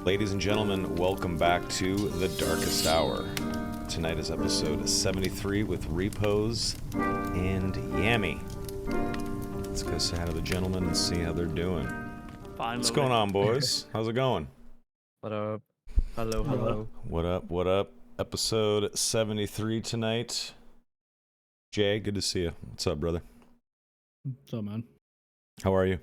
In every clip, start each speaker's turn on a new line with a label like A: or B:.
A: Ladies and gentlemen, welcome back to The Darkest Hour. Tonight is episode 73 with Repoze and Y4mi. Let's go say hi to the gentlemen and see how they're doing.
B: Finally.
A: What's going on, boys? How's it going?
C: What up? Hello, hello.
A: What up, what up? Episode 73 tonight. Jay, good to see you. What's up, brother?
D: What's up, man?
A: How are you?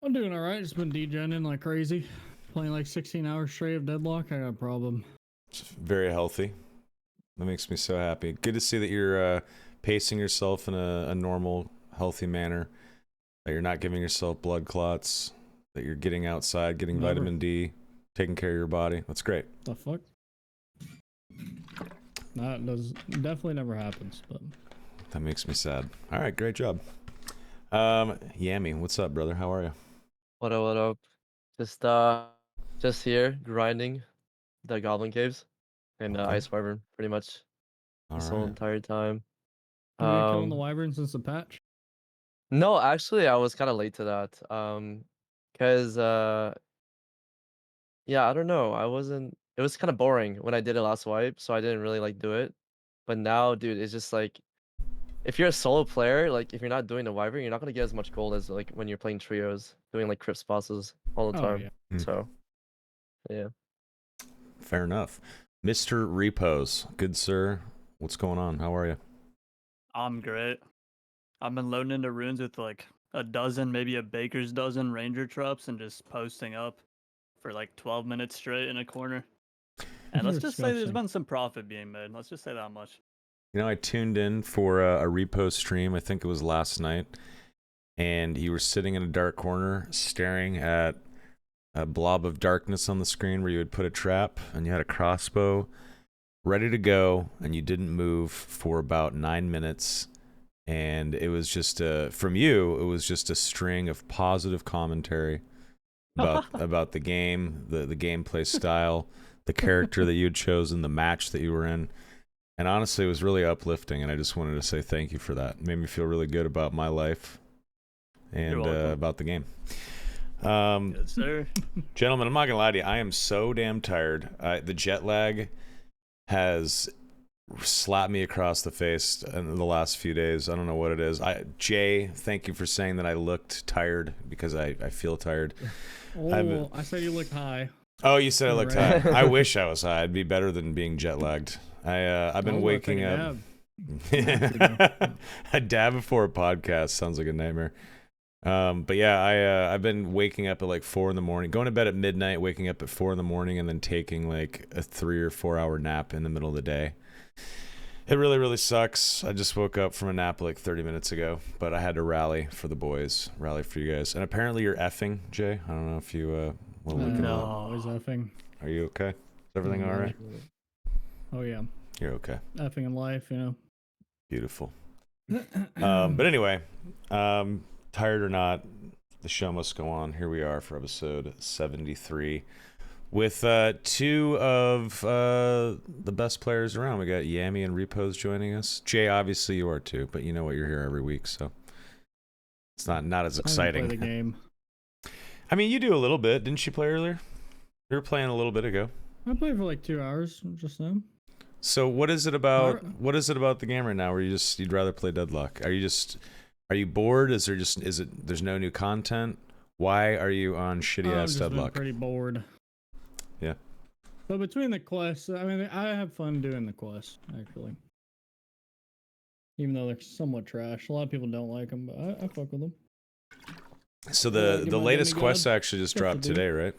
D: I'm doing alright. Just been degenning like crazy. Playing like 16 hours straight of Deadlock. I got a problem.
A: It's very healthy. That makes me so happy. Good to see that you're pacing yourself in a normal, healthy manner. That you're not giving yourself blood clots. That you're getting outside, getting vitamin D, taking care of your body. That's great.
D: The fuck? That does definitely never happens, but
A: that makes me sad. All right, great job. Y4mi, what's up, brother? How are you?
C: What up, what up? Just here, grinding the Goblin Caves and
A: Okay.
C: Ice Wyvern, pretty much
A: All
C: this whole
A: right.
C: entire time.
D: have you been killing the wyvern since the patch?
C: No, actually, I was kind of late to that. Cause yeah, I don't know. It was kind of boring when I did it last wipe, so I didn't really like do it. But now, dude, it's just like if you're a solo player, like if you're not doing the wyvern, you're not gonna get as much gold as like when you're playing trios, doing like crypt bosses all the time.
D: Yeah.
C: So, yeah.
A: Fair enough. Mr. Repoze, good sir. What's going on? How are you?
B: I'm great. I've been loading into runes with like a dozen, maybe a baker's dozen ranger traps and just posting up for like 12 minutes straight in a corner. And let's just say there's been some profit being made. Let's just say that much.
A: You know, I tuned in for a Repoze stream, I think it was last night, and you were sitting in a dark corner staring at a blob of darkness on the screen where you would put a trap, and you had a crossbow ready to go, and you didn't move for about 9 minutes, and it was just from you, it was just a string of positive commentary about the game, the gameplay style, the character that you had chosen, the match that you were in. And honestly, it was really uplifting, and I just wanted to say thank you for that. It made me feel really good about my life and about the game.
B: Good, sir.
A: Gentlemen, I'm not going to lie to you. I am so damn tired. The jet lag has slapped me across the face in the last few days. I don't know what it is. Jay, thank you for saying that I looked tired, because I feel tired.
D: Oh, I said you looked high.
A: Oh, you said I looked high. I wish I was high. It'd be better than being jet lagged. I've been waking up. A dab before a podcast sounds like a nightmare. But yeah, I've been waking up at like 4 a.m, going to bed at midnight, waking up at 4 a.m, and then taking like a 3 or 4 hour nap in the middle of the day. It really, really sucks. I just woke up from a nap like 30 minutes ago, but I had to rally for the boys, rally for you guys. And apparently you're effing, Jay. I don't know if you want to look it up.
D: Always effing.
A: Are you okay? Is everything all right?
D: Oh yeah.
A: You're okay.
D: Effing in life, you know.
A: Beautiful. But anyway, tired or not, the show must go on. Here we are for episode 73 with two of the best players around. We got Y4mi and Repoze joining us. Jay, obviously you are too, but you know what, you're here every week, so it's not as exciting.
D: I play the game.
A: I mean, you do a little bit. Didn't you play earlier? You were playing a little bit ago.
D: I played for like 2 hours just now.
A: So what is it about the game right now where you'd rather play Deadlock? Are you bored? There's no new content? Why are you on shitty ass Deadlock?
D: I'm pretty bored.
A: Yeah.
D: But between the quests, I mean, I have fun doing the quests, actually. Even though they're somewhat trash. A lot of people don't like them, but I fuck with them.
A: So the latest quest actually just dropped today, right?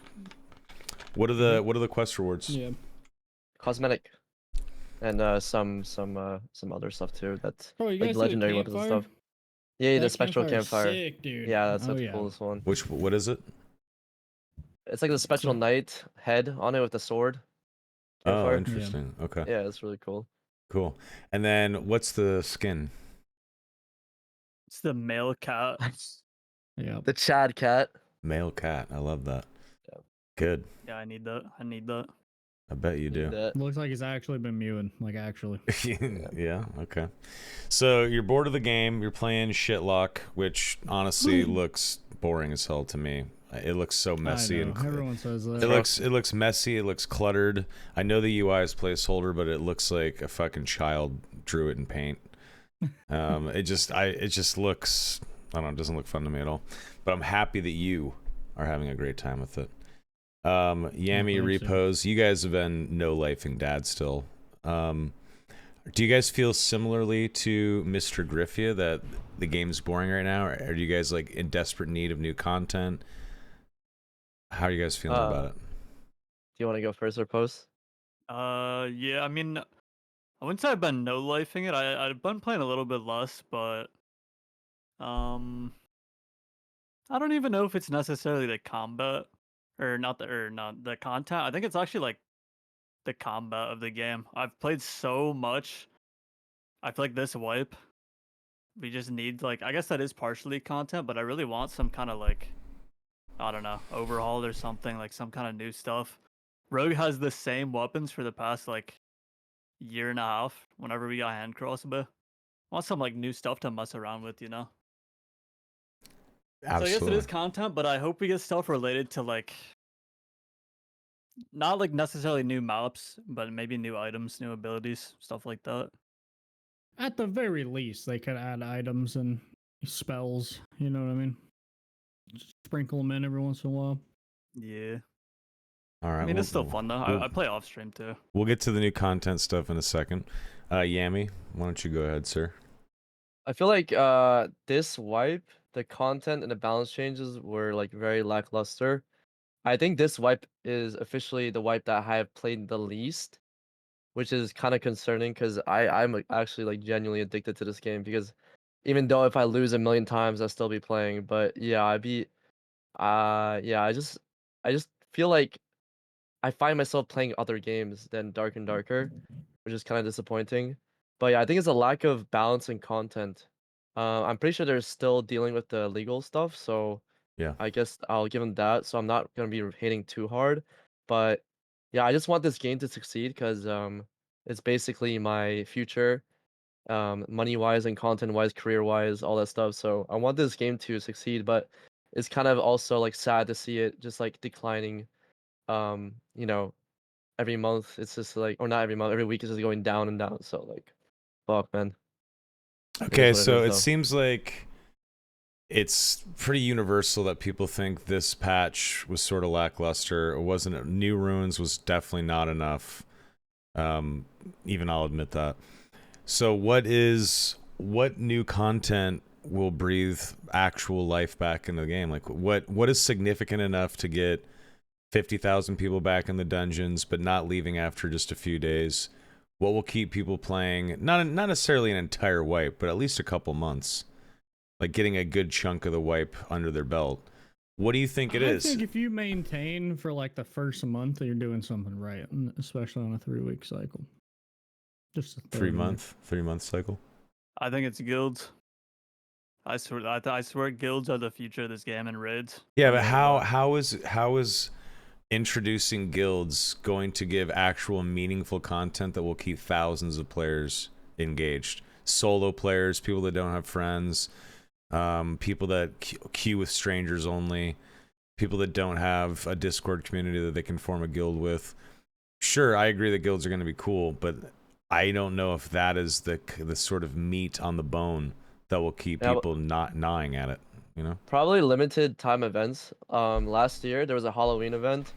A: What are the quest rewards?
D: Yeah.
C: Cosmetic. And some other stuff too. That's
D: you
C: like
D: guys
C: legendary
D: see the
C: weapons and stuff. Yeah, the spectral campfire.
D: Sick, dude.
C: Yeah, that's the coolest one.
A: What is it?
C: It's like the spectral knight head on it with the sword.
A: Oh,
C: Campfire.
A: interesting.
D: Yeah.
A: Okay.
C: Yeah, it's really cool.
A: Cool. And then what's the skin?
B: It's the male cat.
D: Yeah.
C: The Chad cat.
A: Male cat. I love that.
C: Yeah.
A: Good.
B: Yeah, I need that.
A: I bet you do.
D: Looks like he's actually been mewing. Like, actually.
A: Yeah, okay. So you're bored of the game. You're playing Shitlock, which honestly looks boring as hell to me. It looks so messy
D: I know.
A: and
D: Everyone says that.
A: it looks messy. It looks cluttered. I know the UI is placeholder, but it looks like a fucking child drew it in paint. It just looks, I don't know, it doesn't look fun to me at all. But I'm happy that you are having a great time with it. Yami,
D: thanks, sir.
A: Repoze, you guys have been no-lifing dad still. Do you guys feel similarly to Mr. Griffia that the game's boring right now? Or are you guys like in desperate need of new content? How are you guys feeling about it?
C: Do you want to go first or post?
B: Yeah, I mean, I wouldn't say I've been no-lifing it. I've been playing a little bit less, but I don't even know if it's necessarily the combat or not the content. I think it's actually like the combat of the game. I've played so much. I feel like this wipe, we just need like, I guess that is partially content, but I really want some kind of like, I don't know, overhaul or something, like some kind of new stuff. Rogue has the same weapons for the past like year and a half. Whenever we got hand crossbow, I want some like new stuff to mess around with, you know.
A: Absolutely.
B: So I guess it is content, but I hope we get stuff related to like, not like necessarily new maps, but maybe new items, new abilities, stuff like that.
D: At the very least, they could add items and spells. You know what I mean? Just sprinkle them in every once in a while.
B: Yeah.
A: All right.
B: I mean, it's still fun though. I play off stream too.
A: We'll get to the new content stuff in a second. Yami, why don't you go ahead, sir?
C: I feel like this wipe, the content and the balance changes were like very lackluster. I think this wipe is officially the wipe that I have played the least, which is kind of concerning because I'm like, actually like genuinely addicted to this game because even though if I lose a million times, I'll still be playing. But yeah, I just feel like I find myself playing other games than Dark and Darker, which is kind of disappointing. But yeah, I think it's a lack of balance and content. I'm pretty sure they're still dealing with the legal stuff, so
A: Yeah.
C: I guess I'll give them that. So I'm not gonna be hating too hard. But yeah, I just want this game to succeed because it's basically my future, money wise and content wise, career wise, all that stuff. So I want this game to succeed, but it's kind of also like sad to see it just like declining. You know, every month it's just like, or not every month, every week it's just going down and down. So like, fuck, man. It
A: Okay,
C: is what it
A: so
C: is,
A: it
C: though.
A: seems like it's pretty universal that people think this patch was sort of lackluster. It wasn't. New runes was definitely not enough. Even I'll admit that. So what new content will breathe actual life back into the game? Like what is significant enough to get 50,000 people back in the dungeons, but not leaving after just a few days? What will keep people playing? Not necessarily an entire wipe, but at least a couple months. Like getting a good chunk of the wipe under their belt. What do you think it is?
D: I think if you maintain for like the first month, you're doing something right, especially on a 3-week cycle. Just a
A: 3-month cycle.
B: I think it's guilds. I swear guilds are the future of this game and raids.
A: Yeah, but how is introducing guilds going to give actual meaningful content that will keep thousands of players engaged? Solo players, people that don't have friends, people that queue with strangers only, people that don't have a Discord community that they can form a guild with. Sure, I agree that guilds are going to be cool, but I don't know if that is the sort of meat on the bone that will keep people not gnawing at it, you know?
C: Probably limited time events. Last year there was a Halloween event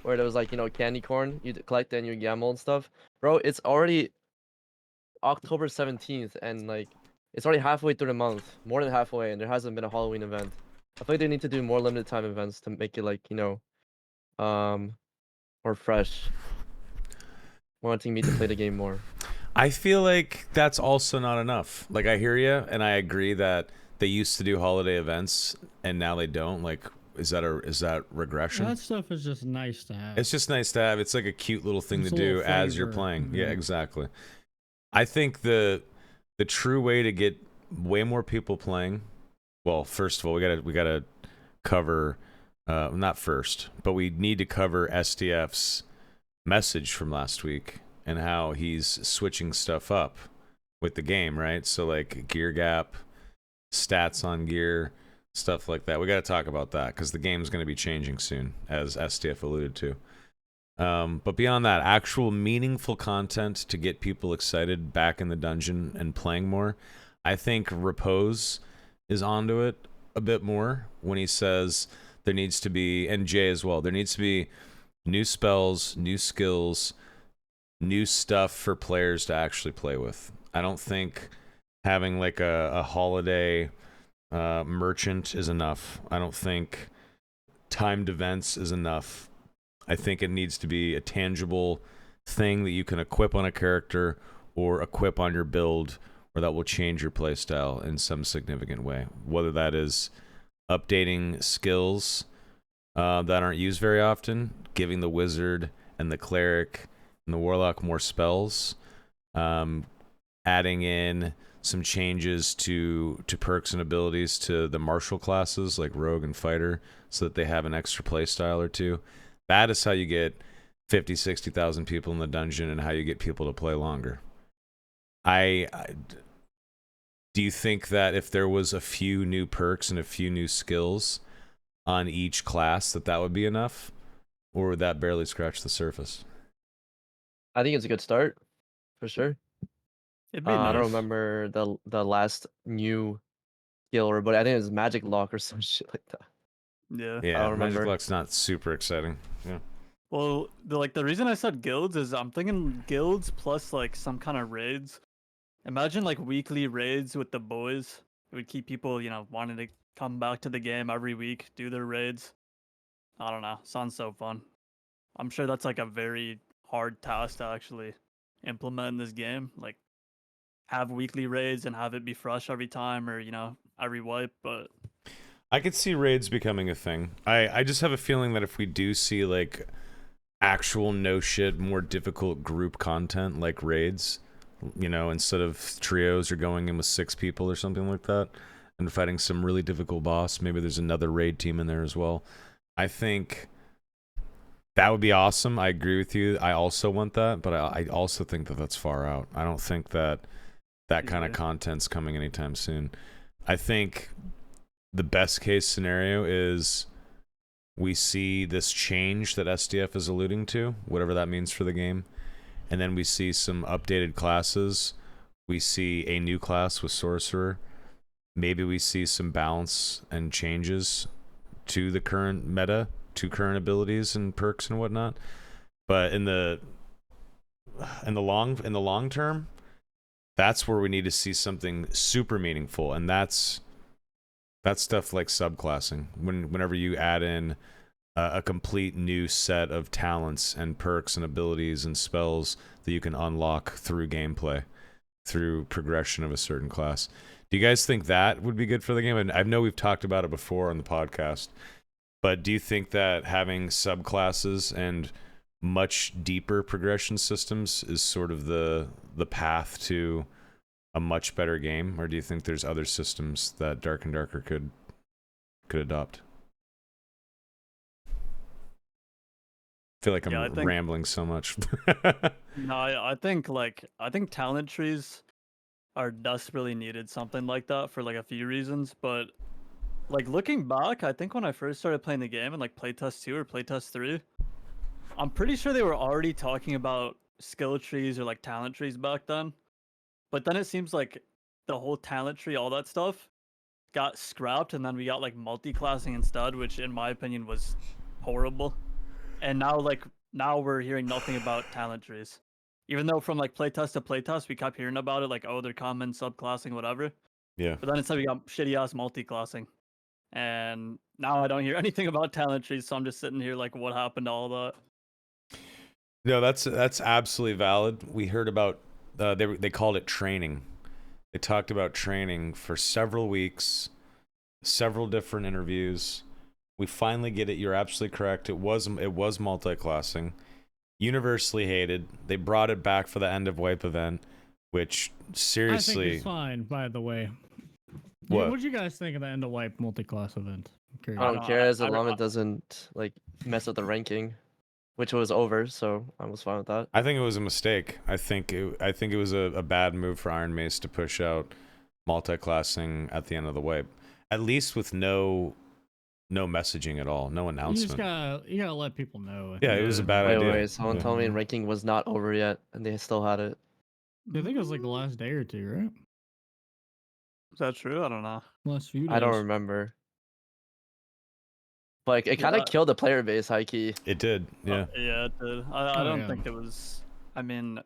C: where there was like, candy corn, you collect and you gamble and stuff. Bro, it's already October 17th and like it's already halfway through the month, more than halfway, and there hasn't been a Halloween event. I feel like they need to do more limited time events to make it like, more fresh. Wanting me to play the game more.
A: I feel like that's also not enough. Like, I hear you, and I agree that they used to do holiday events, and now they don't. Like, is that regression?
D: That stuff is just nice to have.
A: It's just nice to have. It's like a cute little thing
D: It's
A: to
D: a
A: do
D: little
A: as you're
D: flavor.
A: playing.
D: Mhm.
A: Yeah, exactly. I think the true way to get way more people playing. Well, first of all, we gotta cover. Not first, but we need to cover SDF's message from last week and how he's switching stuff up with the game, right? So like gear gap, stats on gear, stuff like that. We got to talk about that because the game's going to be changing soon, as STF alluded to. But beyond that, actual meaningful content to get people excited back in the dungeon and playing more. I think Repoze is onto it a bit more when he says there needs to be, and Jay as well, there needs to be new spells, new skills, new stuff for players to actually play with. I don't think having like a holiday merchant is enough. I don't think timed events is enough. I think it needs to be a tangible thing that you can equip on a character or equip on your build, or that will change your playstyle in some significant way. Whether that is updating skills that aren't used very often, giving the wizard and the cleric and the warlock more spells, adding in some changes to perks and abilities to the martial classes like rogue and fighter so that they have an extra playstyle or two. That is how you get 50, 60,000 people in the dungeon and how you get people to play longer. Do you think that if there was a few new perks and a few new skills on each class that would be enough? Or would that barely scratch the surface?
C: I think it's a good start, for sure.
B: It'd be
C: I don't
B: nice.
C: remember the last new skill, but I think it was Magic Lock or some shit like that.
B: Yeah.
C: I
A: Yeah,
C: don't
A: Magic
C: remember.
A: Luck's not super exciting. Yeah.
B: Well, the reason I said guilds is I'm thinking guilds plus like some kind of raids. Imagine like weekly raids with the boys. It would keep people, wanting to come back to the game every week, do their raids. I don't know. Sounds so fun. I'm sure that's like a very hard task to actually implement in this game. Like have weekly raids and have it be fresh every time or, every wipe, but
A: I could see raids becoming a thing. I just have a feeling that if we do see like actual no shit, more difficult group content like raids, instead of trios, you're going in with 6 people or something like that and fighting some really difficult boss. Maybe there's another raid team in there as well. I think that would be awesome. I agree with you. I also want that, but I also think that that's far out. I don't think that kind of
B: Yeah.
A: content's coming anytime soon. I think the best case scenario is we see this change that SDF is alluding to, whatever that means for the game, and then we see some updated classes. We see a new class with Sorcerer. Maybe we see some balance and changes to the current meta, to current abilities and perks and whatnot. But in the long term, that's where we need to see something super meaningful, and that's stuff like subclassing. Whenever you add in a complete new set of talents and perks and abilities and spells that you can unlock through gameplay, through progression of a certain class. Do you guys think that would be good for the game? And I know we've talked about it before on the podcast, but do you think that having subclasses and much deeper progression systems is sort of the path to a much better game, or do you think there's other systems that Dark and Darker could adopt? I feel like
B: Yeah, I
A: I'm
B: think-
A: rambling so much.
B: No, I think talent trees are desperately needed, something like that for like a few reasons. But like looking back, I think when I first started playing the game in like playtest 2 or playtest 3, I'm pretty sure they were already talking about skill trees or like talent trees back then. But then it seems like the whole talent tree, all that stuff, got scrapped, and then we got like multi-classing instead, which in my opinion was horrible. And now we're hearing nothing about talent trees. Even though from like playtest to playtest we kept hearing about it, like, oh, they're common, subclassing, whatever.
A: Yeah.
B: But then instead we got shitty ass multi-classing. And now I don't hear anything about talent trees, so I'm just sitting here like, what happened to all that?
A: No, that's absolutely valid. We heard about they called it training. They talked about training for several weeks, several different interviews. We finally get it. You're absolutely correct. It was multi-classing. Universally hated. They brought it back for the end of wipe event, which
D: I think
A: seriously,
D: it's fine, by the way.
A: What?
D: What do you guys think of the end of wipe multi-class event? I'm curious.
C: I
B: I
C: don't
B: don't-
C: care as
B: I-
C: long as it doesn't like mess up the ranking, which was over, so I was fine with that.
A: I think it was a mistake. I think it was a bad move for Iron Mace to push out multi-classing at the end of the wipe. At least with no messaging at all, no
D: You just
A: announcement.
D: gotta let people know.
A: Yeah, it was a
B: Yeah.
A: bad
C: Wait,
A: idea.
C: wait. Someone
A: Yeah.
C: told me ranking was not over yet, and they still had it.
D: I think it was like the last day or two, right?
B: Is that true? I don't know.
D: Last few days.
C: I don't remember. Like it kind of
B: Yeah.
C: killed the player base, high key.
A: It did. Yeah.
B: Yeah, it did. I
D: Oh,
B: don't
D: yeah.
B: think it was. I mean,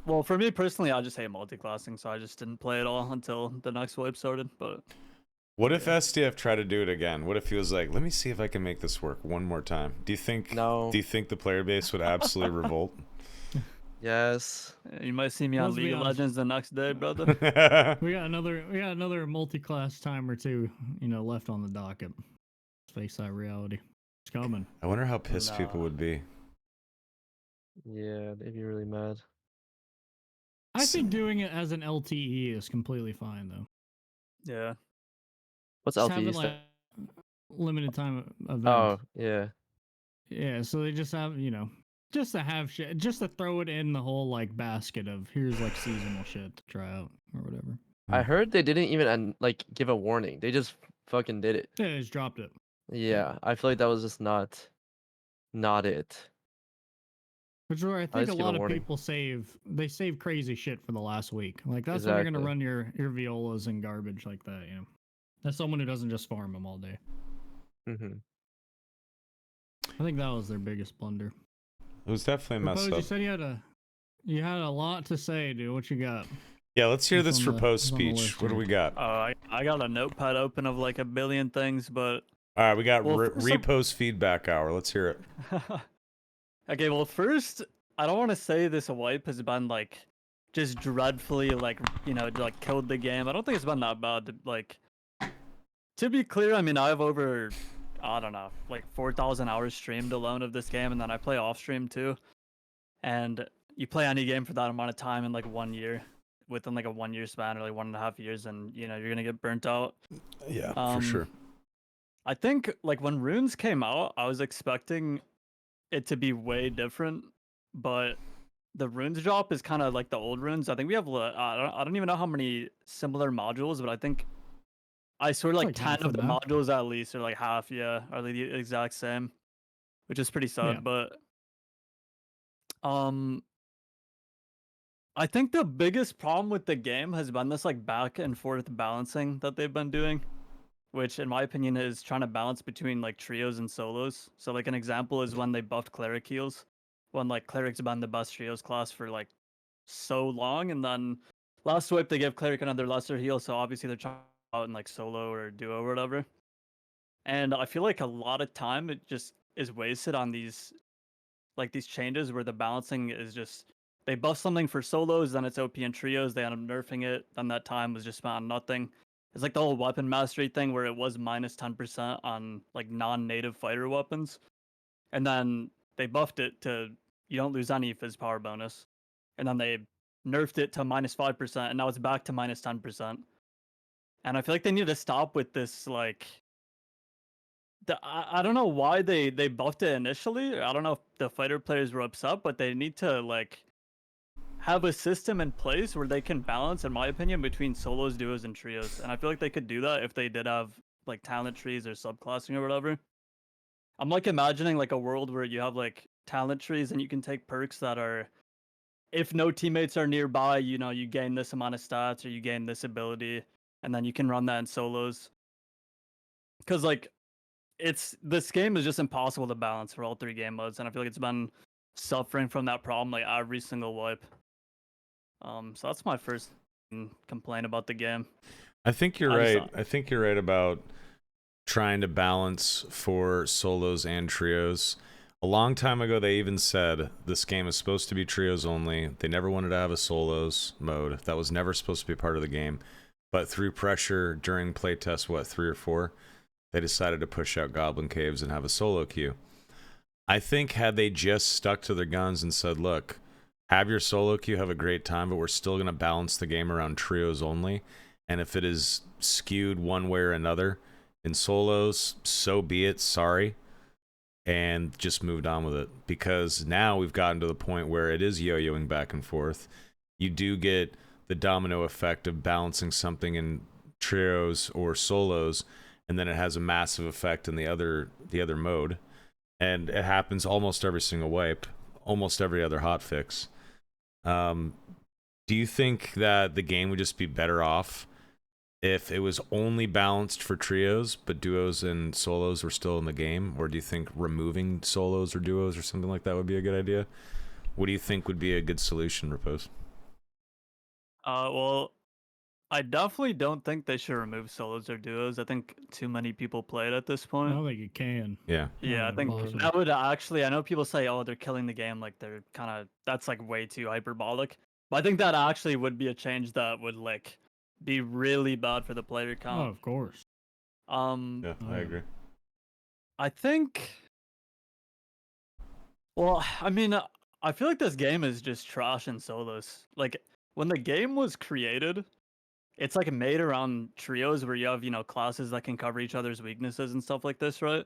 B: well, for me personally, I just hate multiclassing, so I just didn't play it all until the next wipe started. But
A: What if
B: Yeah.
A: SDF tried to do it again? What if he was like, "Let me see if I can make this work one more time"? Do you think?
C: No.
A: Do you think the player base would absolutely revolt?
C: Yes.
B: you might see me on
D: Let's be
B: League of
D: honest.
B: Legends the next day, brother.
D: We got another multi-class time or two, left on the docket. Let's face that reality. It's coming.
A: I wonder how pissed people
B: Nah.
A: would be.
C: Yeah, they'd be really mad.
D: I think doing it as an LTE is completely fine though.
B: Yeah.
C: What's
D: Just have
C: LTE?
D: it like limited time event.
C: Oh, yeah.
D: Yeah, so they just have, just to have shit, just to throw it in the whole like basket of here's like seasonal shit to try out or whatever.
C: I heard they didn't even like give a warning. They just fucking did it.
D: Yeah, they just dropped it.
C: Yeah, I feel like that was just not it.
D: Which is where I
C: At
D: think a
C: least give a
D: lot of
C: warning.
D: people save crazy shit for the last week. Like that's when you're gonna
C: Exactly.
D: run your violas and garbage like that, That's someone who doesn't just farm them all day.
C: Mm-hmm.
D: I think that was their biggest blunder.
A: It was definitely a mess
D: Repoze, you
A: up.
D: said you had a lot to say, dude. What you got?
A: Yeah, let's hear
D: What's
A: this
D: on the-
A: Repoze
D: what's on the
A: speech.
D: list
A: What do
D: here?
A: we got?
B: I got a notepad open of like a billion things, but
A: All right, we got
B: Well, first of-
A: Repoze feedback hour. Let's hear it.
B: okay. Well, first, I don't want to say this wipe has been like just dreadfully like like killed the game. I don't think it's been that bad. Like to be clear, I mean I have over I don't know like 4,000 hours streamed alone of this game, and then I play off stream too. And you play any game for that amount of time in like 1 year, within like a 1 year span or like 1.5 years, and you're gonna get burnt out.
A: Yeah, for
B: Um,
A: sure.
B: I think like when runes came out, I was expecting it to be way different, but the runes drop is kind of like the old runes. I think we have I don't even know how many similar modules, but I think I swear
D: It's
B: like,
D: like
B: 10
D: half
B: of
D: the
B: the
D: map.
B: modules at least are like half, yeah, are the exact same, which is pretty sad.
D: Yeah.
B: But I think the biggest problem with the game has been this like back and forth balancing that they've been doing, which in my opinion is trying to balance between like trios and solos. So like an example is when they buffed cleric heals, when like cleric's been the best trios class for like so long, and then last wipe they give cleric another lesser heal, so obviously they're trying out in like solo or duo or whatever. And I feel like a lot of time it just is wasted on these changes where the balancing is just they buff something for solos, then it's OP in trios, they end up nerfing it, then that time was just spent on nothing. It's like the whole weapon mastery thing where it was minus 10% on like non-native fighter weapons, and then they buffed it to you don't lose any fizz power bonus, and then they nerfed it to minus 5%, and now it's back to minus 10%. And I feel like they need to stop with this like I don't know why they buffed it initially. I don't know if the fighter players were upset, but they need to like have a system in place where they can balance, in my opinion, between solos, duos, and trios. And I feel like they could do that if they did have like talent trees or subclassing or whatever. I'm like imagining like a world where you have like talent trees and you can take perks that are if no teammates are nearby, you gain this amount of stats or you gain this ability, and then you can run that in solos. Because like this game is just impossible to balance for all three game modes, and I feel like it's been suffering from that problem like every single wipe. So that's my first complaint about the game.
A: I think you're
B: I just
A: right. I think you're right about trying to balance for solos and trios. A long time ago, they even said this game is supposed to be trios only. They never wanted to have a solos mode. That was never supposed to be part of the game. But through pressure during playtest, 3 or 4, they decided to push out Goblin Caves and have a solo queue. I think had they just stuck to their guns and said, look, have your solo queue, have a great time, but we're still going to balance the game around trios only. And if it is skewed one way or another in solos, so be it, sorry. And just moved on with it. Because now we've gotten to the point where it is yo-yoing back and forth. You do get the domino effect of balancing something in trios or solos, and then it has a massive effect in the other mode, and it happens almost every single wipe, almost every other hotfix. Do you think that the game would just be better off if it was only balanced for trios, but duos and solos were still in the game? Or do you think removing solos or duos or something like that would be a good idea? What do you think would be a good solution, Repoze?
B: Well, I definitely don't think they should remove solos or duos. I think too many people play it at this
D: I
B: point.
D: don't think you can.
A: Yeah.
B: Yeah, I think
D: possible.
B: that would actually. I know people say, "Oh, they're killing the game," like they're kind of. That's like way too hyperbolic. But I think that actually would be a change that would like be really bad for the player
D: Oh,
B: count.
D: of course.
A: Yeah,
D: Oh,
A: I
D: yeah.
A: agree.
B: I think. Well, I mean, I feel like this game is just trash in solos. Like when the game was created, it's like made around trios where you have classes that can cover each other's weaknesses and stuff like this, right?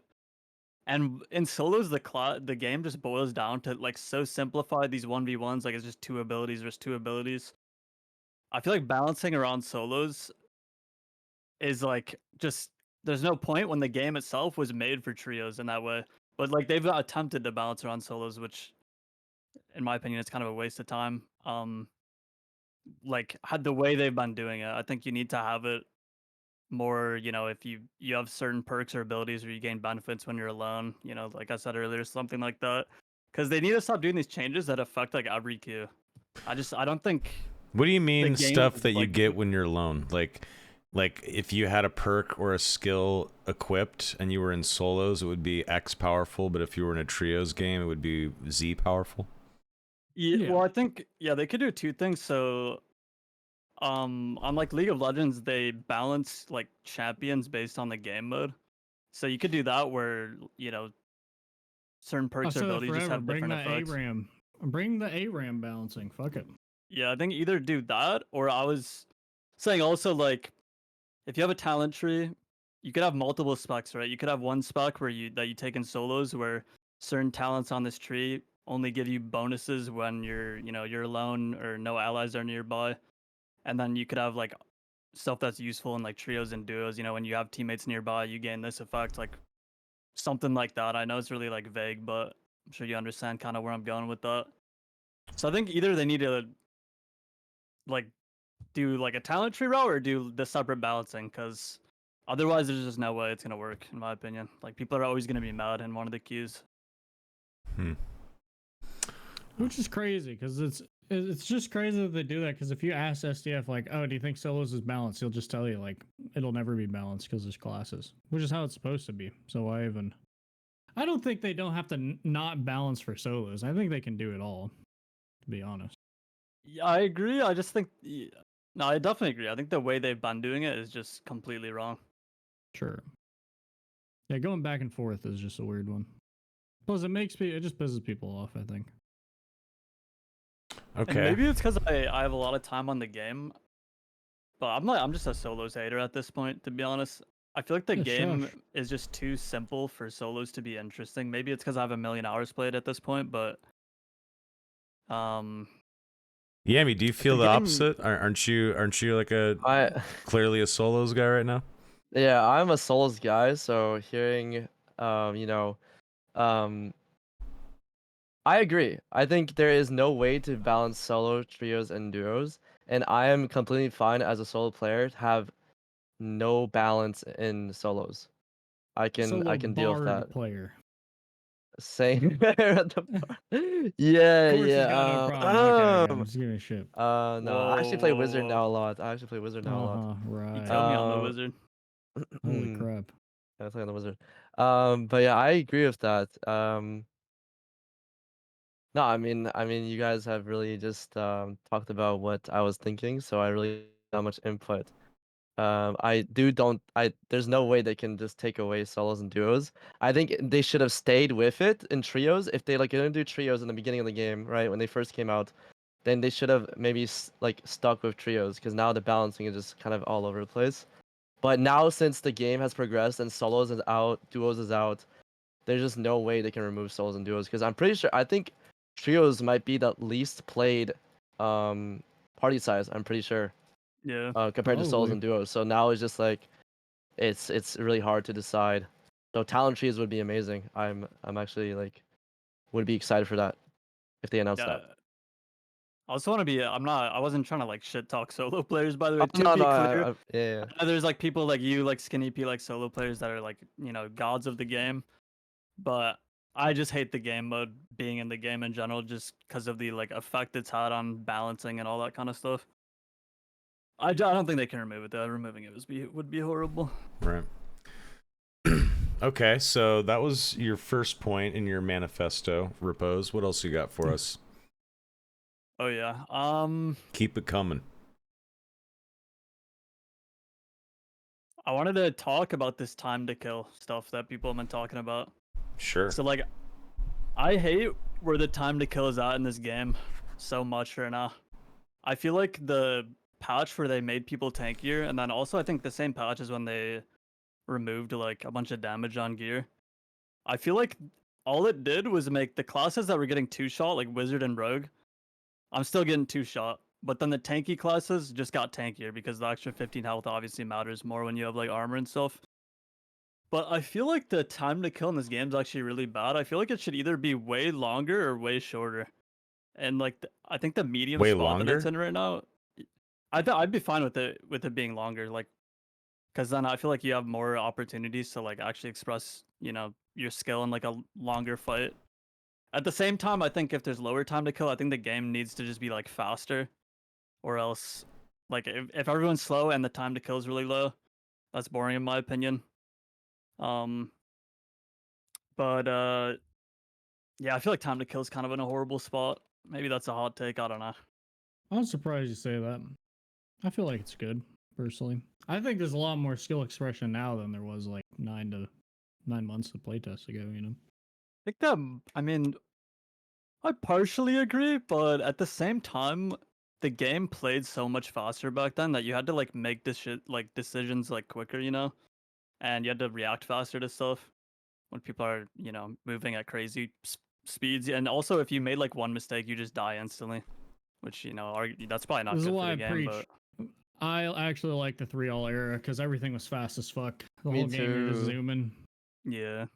B: And in solos, the game just boils down to like so simplified. These 1v1s, like it's just two abilities versus two abilities. I feel like balancing around solos is like just there's no point when the game itself was made for trios in that way. But like they've attempted to balance around solos, which in my opinion, it's kind of a waste of time. Like had the way they've been doing it, I think you need to have it more. If you have certain perks or abilities where you gain benefits when you're alone. Like I said earlier, something like that. Because they need to stop doing these changes that affect like every queue. I don't think
A: What do you
B: the
A: mean
B: game
A: stuff
B: is
A: that you
B: like
A: get when you're alone? Like if you had a perk or a skill equipped and you were in solos, it would be X powerful, but if you were in a trios game, it would be Z powerful.
B: Yeah, well, I think they could do two things. So, on like League of Legends, they balance like champions based on the game mode. So you could do that where certain
D: I've
B: perks or
D: said that
B: abilities just
D: forever.
B: have
D: Bring
B: different
D: the
B: effects.
D: ARAM. Bring the ARAM balancing. Fuck it.
B: Yeah, I think either do that or I was saying also like if you have a talent tree, you could have multiple specs, right? You could have one spec where you take in solos where certain talents on this tree only give you bonuses when you're alone or no allies are nearby. And then you could have like stuff that's useful in like trios and duos, when you have teammates nearby, you gain this effect, like something like that. I know it's really like vague, but I'm sure you understand kind of where I'm going with that. So I think either they need to like do like a talent tree route or do the separate balancing because otherwise there's just no way it's gonna work in my opinion. Like people are always gonna be mad in one of the queues.
D: Which is crazy because it's just crazy that they do that. Because if you ask SDF like, oh, do you think solos is balanced? He'll just tell you like it'll never be balanced because there's classes, which is how it's supposed to be. So why even? I don't think they don't have to not balance for solos. I think they can do it all. To be honest.
B: Yeah, I agree. I just think no, I definitely agree. I think the way they've been doing it is just completely wrong.
D: Sure. Yeah, going back and forth is just a weird one. Plus, it just pisses people off. I think.
B: And
A: Okay.
B: maybe it's because I have a lot of time on the game, but I'm just a solos hater at this point, to be honest. I feel like the
D: Yeah,
B: game
D: shush.
B: is just too simple for solos to be interesting. Maybe it's because I have a million hours played at this point, but
A: Yami, do you feel the
B: game,
A: opposite? Aren't you like
C: I
A: clearly a solos guy right now?
C: yeah, I'm a Souls guy, so hearing um I agree. I think there is no way to balance solo, trios, and duos, and I am completely fine as a solo player to have no balance in solos. I
D: Solo
C: can deal with
D: bard
C: that.
D: player.
C: Same at the bar. Yeah,
D: Of course, he's got no problem. Okay, I'm just giving a shit.
C: No, I actually play Wizard
B: whoa.
C: now a lot. I actually play Wizard now a lot.
B: You
D: Right.
B: tell me I'm the
C: Um,
B: wizard.
D: Holy crap.
C: I play on the Wizard. But yeah, I agree with that. No, I mean, you guys have really just talked about what I was thinking, so I really not much input. There's no way they can just take away solos and duos. I think they should have stayed with it in trios. If they like gonna do trios in the beginning of the game, right, when they first came out, then they should have maybe like stuck with trios because now the balancing is just kind of all over the place. But now since the game has progressed and solos is out, duos is out, there's just no way they can remove solos and duos because I'm pretty sure I think trios might be the least played party size. I'm pretty sure
B: Yeah.
C: compared to solos
D: Probably.
C: and duos. So now it's just like it's really hard to decide. So talent trees would be amazing. I'm actually like would be excited for that if they announce
B: Yeah.
C: that.
B: I also want to be. I wasn't trying to like shit talk solo players. By the way,
C: Oh,
B: to
C: no,
B: be
C: no,
B: clear,
C: yeah.
B: I know there's like people like you, like Skinny P, like solo players that are like gods of the game. But I just hate the game mode being in the game in general, just because of the like effect it's had on balancing and all that kind of stuff. I don't think they can remove it though. Removing it would be horrible.
A: Right. Okay, so that was your first point in your manifesto, Repoze. What else you got for us?
B: Oh yeah.
A: Keep it coming.
B: I wanted to talk about this time to kill stuff that people have been talking about.
A: Sure.
B: So like, I hate where the time to kill is at in this game so much right now. I feel like the patch where they made people tankier, and then also I think the same patch is when they removed like a bunch of damage on gear. I feel like all it did was make the classes that were getting two shot, like Wizard and Rogue, I'm still getting two shot. But then the tanky classes just got tankier because the extra 15 health obviously matters more when you have like armor and stuff. But I feel like the time to kill in this game is actually really bad. I feel like it should either be way longer or way shorter. And like I think the medium
A: Way
B: spot that it's
A: longer?
B: in right now, I'd be fine with it being longer, like because then I feel like you have more opportunities to like actually express your skill in like a longer fight. At the same time, I think if there's lower time to kill, I think the game needs to just be like faster, or else like if everyone's slow and the time to kill is really low, that's boring in my opinion. Um, but yeah, I feel like time to kill is kind of in a horrible spot. Maybe that's a hot take. I don't know.
D: I'm surprised you say that. I feel like it's good, personally. I think there's a lot more skill expression now than there was like 9 months of playtest ago, you know?
B: I think that I mean I partially agree, but at the same time, the game played so much faster back then that you had to like make this shit like decisions like quicker, and you had to react faster to stuff when people are moving at crazy speeds. And also, if you made like one mistake, you just die instantly, which that's probably not
D: This is
B: good for
D: why
B: the
D: I
B: game.
D: preach. I actually like the 3-all era because everything was fast as fuck. The
C: Me
D: whole game you're just
C: too.
D: zooming.
B: But yeah,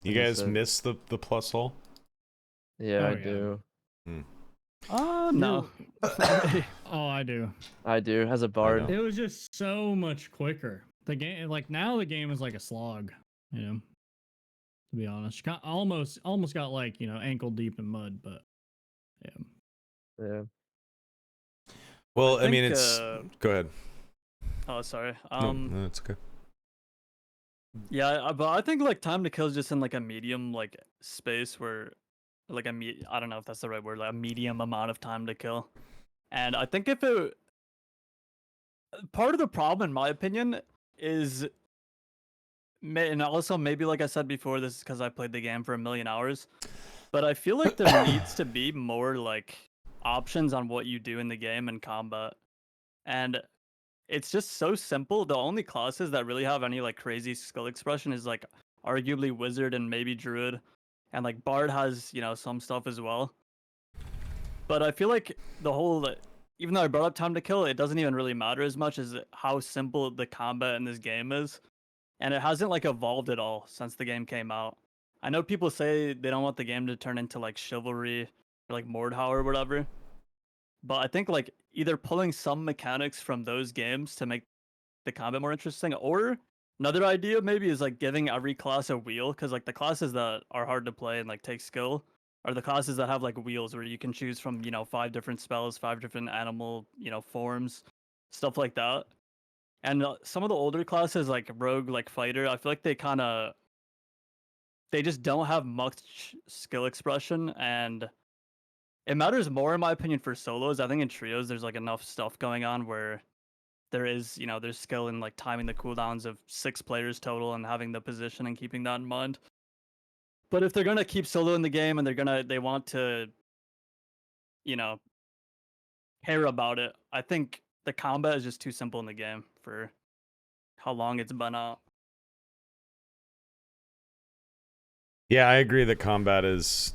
A: You guys
C: Understood.
A: miss the plus hole?
C: Yeah,
D: Oh,
C: I
D: yeah.
C: do.
B: no.
D: Oh, I do.
C: I do. As a bard.
A: know.
D: It was just so much quicker. The game, like now, the game is like a slog. You know, to be honest, almost got like ankle deep in mud. But yeah,
C: Yeah.
A: Well, I mean,
B: think,
A: it's. Go ahead.
B: Oh, sorry.
A: No, it's okay.
B: Yeah, but I think like time to kill is just in like a medium like space where like I don't know if that's the right word, like a medium amount of time to kill. And I think if it part of the problem in my opinion is and also maybe like I said before, this is because I played the game for a million hours, but I feel like there needs to be more like options on what you do in the game and combat. And it's just so simple. The only classes that really have any like crazy skill expression is like arguably wizard and maybe druid, and like bard has some stuff as well. But I feel like the whole, even though I brought up time to kill, it doesn't even really matter as much as how simple the combat in this game is, and it hasn't like evolved at all since the game came out. I know people say they don't want the game to turn into like chivalry or like Mordhau or whatever, but I think like either pulling some mechanics from those games to make the combat more interesting, or another idea maybe is like giving every class a wheel, because like the classes that are hard to play and like take skill are the classes that have like wheels where you can choose from 5 different spells, 5 different animal forms, stuff like that. And some of the older classes like rogue, like fighter, I feel like they just don't have much skill expression, and it matters more in my opinion for solos. I think in trios there's like enough stuff going on where there is, there's skill in like timing the cooldowns of 6 players total and having the position and keeping that in mind. But if they're gonna keep solo in the game and they want to, you know, care about it, I think the combat is just too simple in the game for how long it's been out.
A: Yeah, I agree that combat is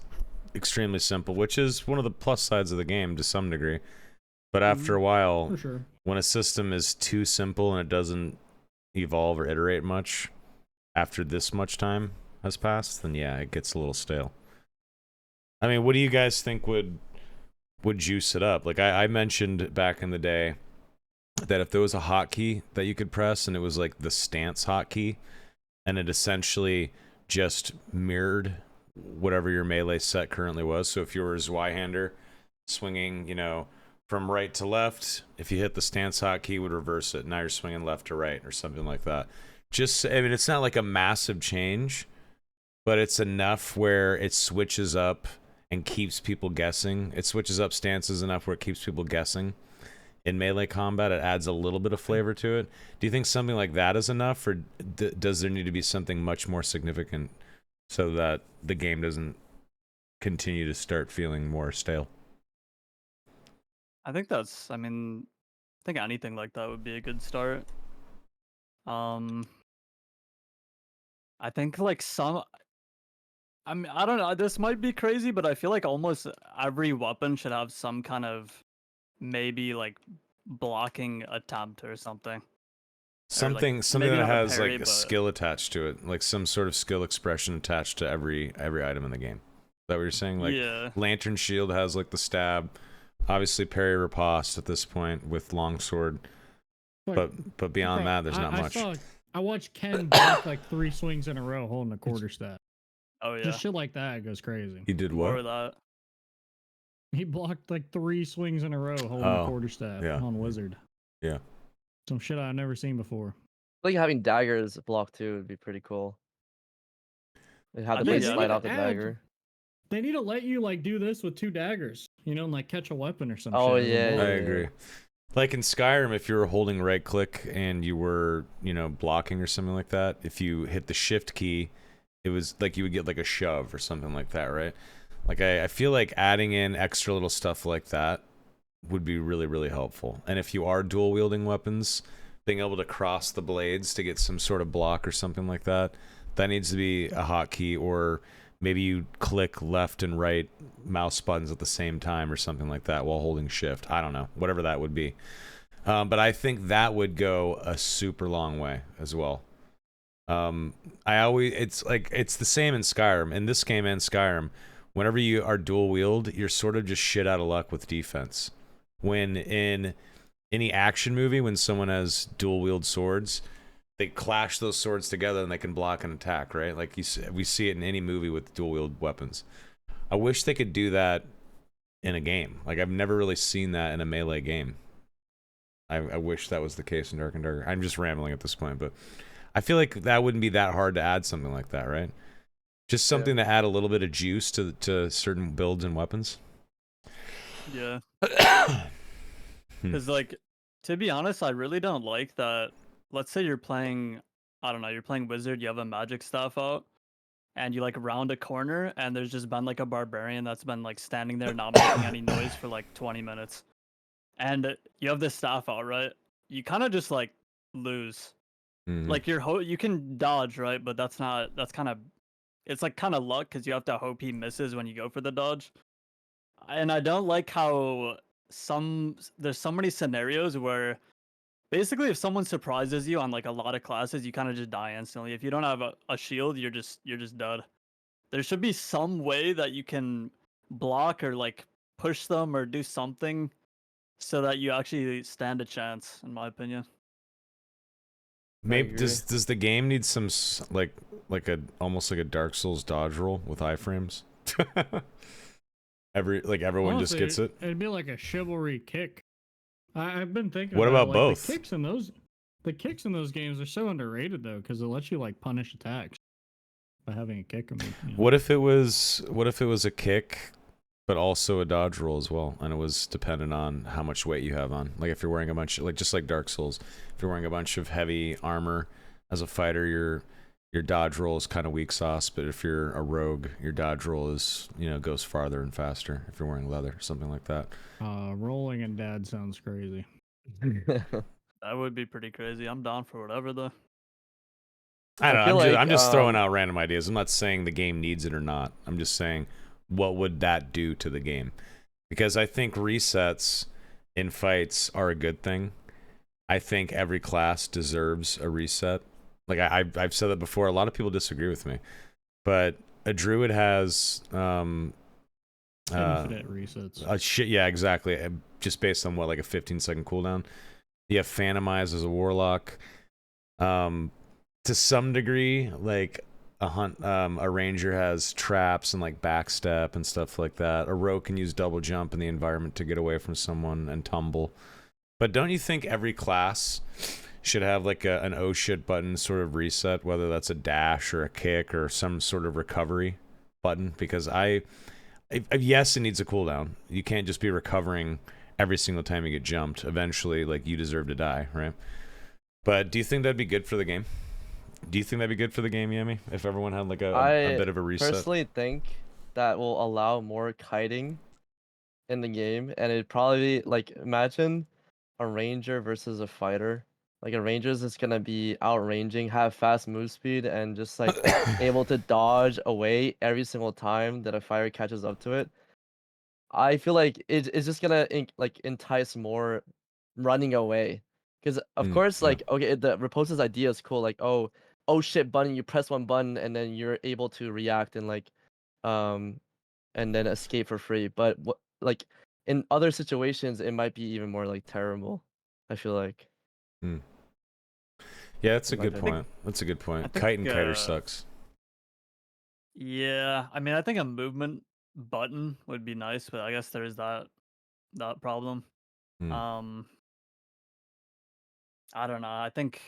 A: extremely simple, which is one of the plus sides of the game to some degree. But after a while,
D: for sure.
A: when a system is too simple and it doesn't evolve or iterate much after this much time has passed, then yeah, it gets a little stale. I mean, what do you guys think would juice it up? Like I mentioned back in the day that if there was a hotkey that you could press and it was like the stance hotkey, and it essentially just mirrored whatever your melee set currently was. So if you were a Zweihander swinging, you know, from right to left, if you hit the stance hotkey, it would reverse it. Now you're swinging left to right or something like that. Just, I mean, it's not like a massive change, but it's enough where it switches up and keeps people guessing. It switches up stances enough where it keeps people guessing. In melee combat, it adds a little bit of flavor to it. Do you think something like that is enough, or does there need to be something much more significant so that the game doesn't continue to start feeling more stale?
B: I think that's. I mean, I think anything like that would be a good start. I think like some. I mean, I don't know. This might be crazy, but I feel like almost every weapon should have some kind of maybe like blocking attempt or something.
A: Something
B: like,
A: something
B: maybe
A: that
B: not a
A: has
B: parry,
A: like a
B: but-
A: skill attached to it, like some sort of skill expression attached to every item in the game. Is that what you're saying? Like
B: yeah,
A: Lantern Shield has like the stab, obviously parry riposte at this point with longsword,
D: Look,
A: but beyond
D: bro,
A: that, there's not much.
D: I watched Ken block like 3 swings in a row holding a quarter staff.
B: oh yeah,
D: Just shit like that goes crazy.
A: He did
B: more
A: what?
B: of that.
D: He blocked like 3 swings in a row holding
A: Oh,
D: a quarter staff
A: yeah.
D: on Wizard.
A: Yeah.
D: Some shit I've never seen before.
C: Like having daggers blocked too would be pretty cool. And have
B: I
C: the
B: think,
C: blade
B: yeah,
C: slide
B: they
C: out the
D: add-
C: dagger.
D: They need to let you like do this with 2 daggers, you know, and like catch a weapon or some
C: Oh,
D: shit. as a
C: yeah,
D: bullet.
A: I
C: yeah.
A: agree. Like in Skyrim, if you were holding right click and you were, you know, blocking or something like that, if you hit the shift key, it was like you would get like a shove or something like that, right? Like I feel like adding in extra little stuff like that would be really, really helpful. And if you are dual wielding weapons, being able to cross the blades to get some sort of block or something like that, that needs to be a hotkey, or maybe you click left and right mouse buttons at the same time or something like that while holding shift. I don't know, whatever that would be. But I think that would go a super long way as well. It's like, it's the same in Skyrim. In this game and Skyrim, whenever you are dual wield, you're sort of just shit out of luck with defense. When in any action movie, when someone has dual wield swords, they clash those swords together and they can block and attack, right? Like we see it in any movie with dual wield weapons. I wish they could do that in a game. Like I've never really seen that in a melee game. I wish that was the case in Dark and Darker. I'm just rambling at this point, but I feel like that wouldn't be that hard to add something like that, right? Just something to add a little bit of juice to certain builds and weapons.
B: Yeah. Because, like, to be honest, I really don't like that. Let's say you're playing, I don't know, you're playing Wizard, you have a magic staff out, and you, like, round a corner, and there's just been, like, a barbarian that's been, like, standing there not making any noise for, like, 20 minutes. And you have this staff out, right? You kind of just, like, lose.
A: Mhm.
B: Like, you can dodge, right? But that's kind of, it's, like, kind of luck, because you have to hope he misses when you go for the dodge. And I don't like how there's so many scenarios where basically if someone surprises you on like a lot of classes, you kind of just die instantly. If you don't have a shield, you're just dead. There should be some way that you can block or like push them or do something so that you actually stand a chance, in my opinion.
A: Maybe
C: agree.
A: does the game need some like a almost like a Dark Souls dodge roll with iframes? Everyone
D: Honestly,
A: just gets it.
D: It'd be like a chivalry kick. I've been thinking.
A: What about
D: like,
A: both?
D: The kicks in those games are so underrated though, because it lets you like punish attacks by having a kick. I mean, you know.
A: What if it was a kick, but also a dodge roll as well, and it was dependent on how much weight you have on. Like if you're wearing a bunch, like just like Dark Souls, if you're wearing a bunch of heavy armor as a fighter, your dodge roll is kind of weak sauce. But if you're a rogue, your dodge roll is, you know, goes farther and faster. If you're wearing leather, something like that.
D: Rolling and dad sounds crazy.
B: That would be pretty crazy. I'm down for whatever though.
A: I don't
C: feel
A: know.
C: like,
A: I'm just throwing out random ideas. I'm not saying the game needs it or not. I'm just saying, what would that do to the game? Because I think resets in fights are a good thing. I think every class deserves a reset. Like I've said that before. A lot of people disagree with me, but a druid has
D: Infinite resets.
A: yeah, exactly. Just based on what, like a 15-second cooldown. You have Phantomize as a warlock. To some degree, like a ranger has traps and like backstep and stuff like that. A rogue can use double jump in the environment to get away from someone and tumble. But don't you think every class should have like an oh shit button sort of reset, whether that's a dash or a kick or some sort of recovery button? Because yes, it needs a cooldown. You can't just be recovering every single time you get jumped. Eventually, like, you deserve to die, right? But do you think that'd be good for the game? Do you think that'd be good for the game, Yemi? If everyone had like a bit of a
C: I
A: reset?
C: personally think that will allow more kiting in the game, and it'd probably like imagine a ranger versus a fighter. Like a ranger's is gonna be outranging, have fast move speed, and just like able to dodge away every single time that a fighter catches up to it. I feel like it's just gonna like entice more running away, because of course,
A: Yeah.
C: like, okay, the Repose's idea is cool. Like, oh shit button, you press one button and then you're able to react and like, um, and then escape for free. But what, like, in other situations, it might be even more like terrible. I feel like.
A: Yeah, that's a
C: in my
A: good
C: opinion.
A: point. That's a good point.
B: I think,
A: Kite and Kiter sucks.
B: Yeah, I mean, I think a movement button would be nice, but I guess there is that problem.
A: Hmm.
B: I don't know. I think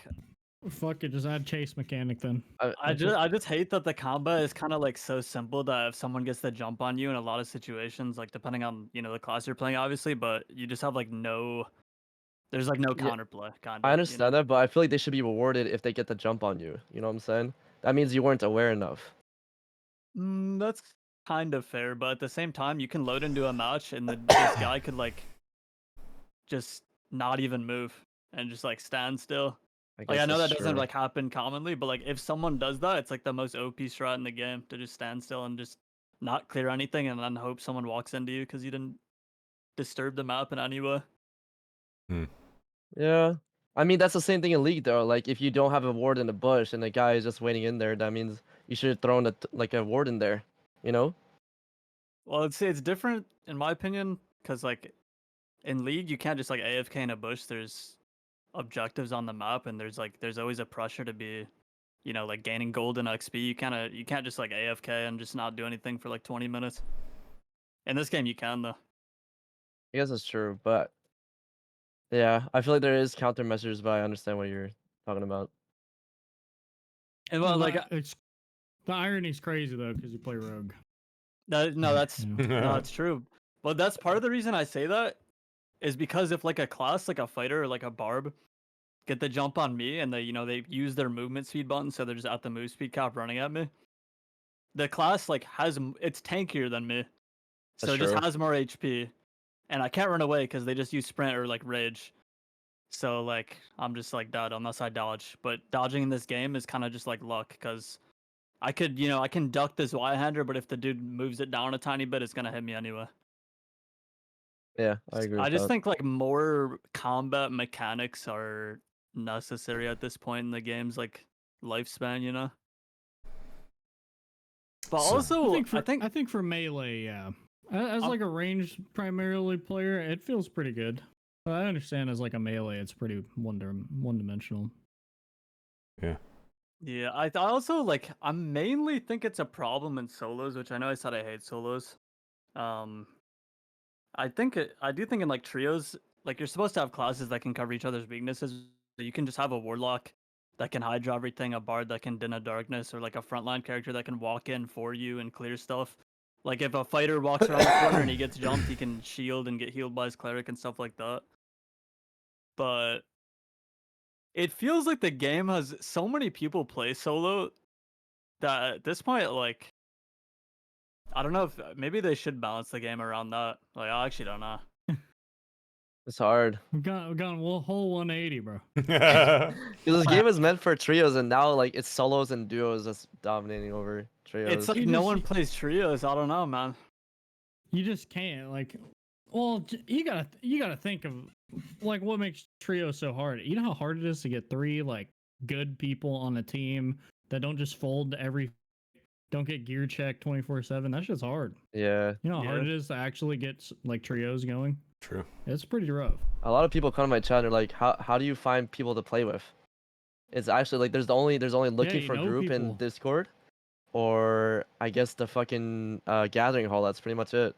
D: Fuck it, just add chase mechanic then.
B: I just hate that the combat is kind of like so simple that if someone gets the jump on you in a lot of situations, like depending on the class you're playing, obviously, but you just have like there's like no
C: Yeah,
B: counterplay, kind
C: I
B: of.
C: understand that, but I feel like they should be rewarded if they get the jump on you. You know what I'm saying? That means you weren't aware enough.
B: That's kind of fair, but at the same time, you can load into a match and this guy could like just not even move and just like stand still. Like, I
C: guess
B: know
C: that's
B: that doesn't
C: true.
B: like happen commonly, but like if someone does that, it's like the most OP strat in the game to just stand still and just not clear anything and then hope someone walks into you because you didn't disturb the map in any way.
C: Yeah. I mean, that's the same thing in League, though. Like, if you don't have a ward in the bush and the guy is just waiting in there, that means you should have thrown like a ward in there, you know?
B: Well, it's different in my opinion because like in League you can't just like AFK in a bush. There's objectives on the map and there's always a pressure to be like gaining gold and XP. You can't just like AFK and just not do anything for like 20 minutes. In this game you can though.
C: I guess that's true, but yeah, I feel like there is countermeasures, but I understand what you're talking about.
B: And well, like
D: It's the irony's crazy though, because you play rogue.
B: no, that's
D: You know?
B: no, that's true. But that's part of the reason I say that is because if like a class like a fighter or like a barb get the jump on me and they use their movement speed button so they're just at the move speed cap running at me, the class like it's tankier than me, so
C: That's
B: it just
C: true.
B: has more HP, and I can't run away because they just use sprint or like rage. So like I'm just like dead unless I dodge. But dodging in this game is kind of just like luck because I can duck this Y-hander, but if the dude moves it down a tiny bit, it's gonna hit me anyway.
C: Yeah, I agree
B: I
C: with
B: just
C: that.
B: think like more combat mechanics are necessary at this point in the game's like lifespan. But
A: So-
B: also,
D: I think for melee, yeah, as like a ranged primarily player, it feels pretty good. But I understand as like a melee, it's pretty one dimensional.
A: Yeah.
B: yeah, I also like I mainly think it's a problem in solos, which I know I said I hate solos. I do think in like trios, like you're supposed to have classes that can cover each other's weaknesses. So you can just have a warlock that can hydra everything, a bard that can din a darkness, or like a frontline character that can walk in for you and clear stuff. Like if a fighter walks around the corner and he gets jumped, he can shield and get healed by his cleric and stuff like that. But it feels like the game has so many people play solo that at this point, like, I don't know if maybe they should balance the game around that. Like, I actually don't know.
C: It's hard.
D: We've gone a whole 180, bro.
C: Because this game is meant for trios, and now like it's solos and duos that's dominating over trios.
B: It's like no one plays trios. I don't know, man.
D: You just can't like. Well, you gotta think of like what makes trio so hard. You know how hard it is to get 3 like good people on a team that don't just fold don't get gear checked 24/7. That shit's hard.
C: Yeah.
D: You know how hard
B: Yeah.
D: it is to actually get like trios going.
A: True.
D: It's pretty rough.
C: A lot of people come to my chat and are like, how do you find people to play with? It's actually like there's only looking
D: you
C: for
D: know
C: group in
D: people.
C: Discord, or I guess the fucking gathering hall. That's pretty much it.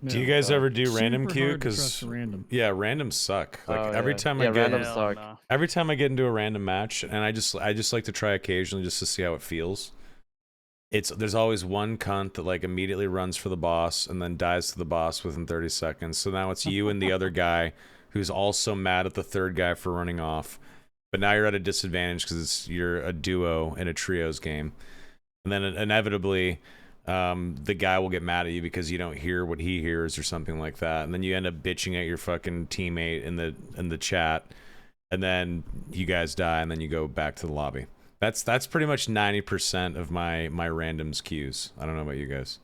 A: Do you
D: Yeah.
A: guys ever do random
D: Super
A: queue?
D: hard to trust
A: Because
D: random.
A: yeah, randoms suck. Like
C: Oh,
A: every
C: yeah.
A: time
C: Yeah,
A: I get
C: randoms
B: Hell
C: suck.
B: no.
A: every time I get into a random match, and I just like to try occasionally just to see how it feels. There's always one cunt that like immediately runs for the boss and then dies to the boss within 30 seconds. So now it's you and the other guy who's also mad at the third guy for running off. But now you're at a disadvantage because you're a duo in a trios game. And then inevitably, the guy will get mad at you because you don't hear what he hears or something like that. And then you end up bitching at your fucking teammate in the chat. And then you guys die and then you go back to the lobby. That's pretty much 90% of my randoms queues. I don't know about you guys.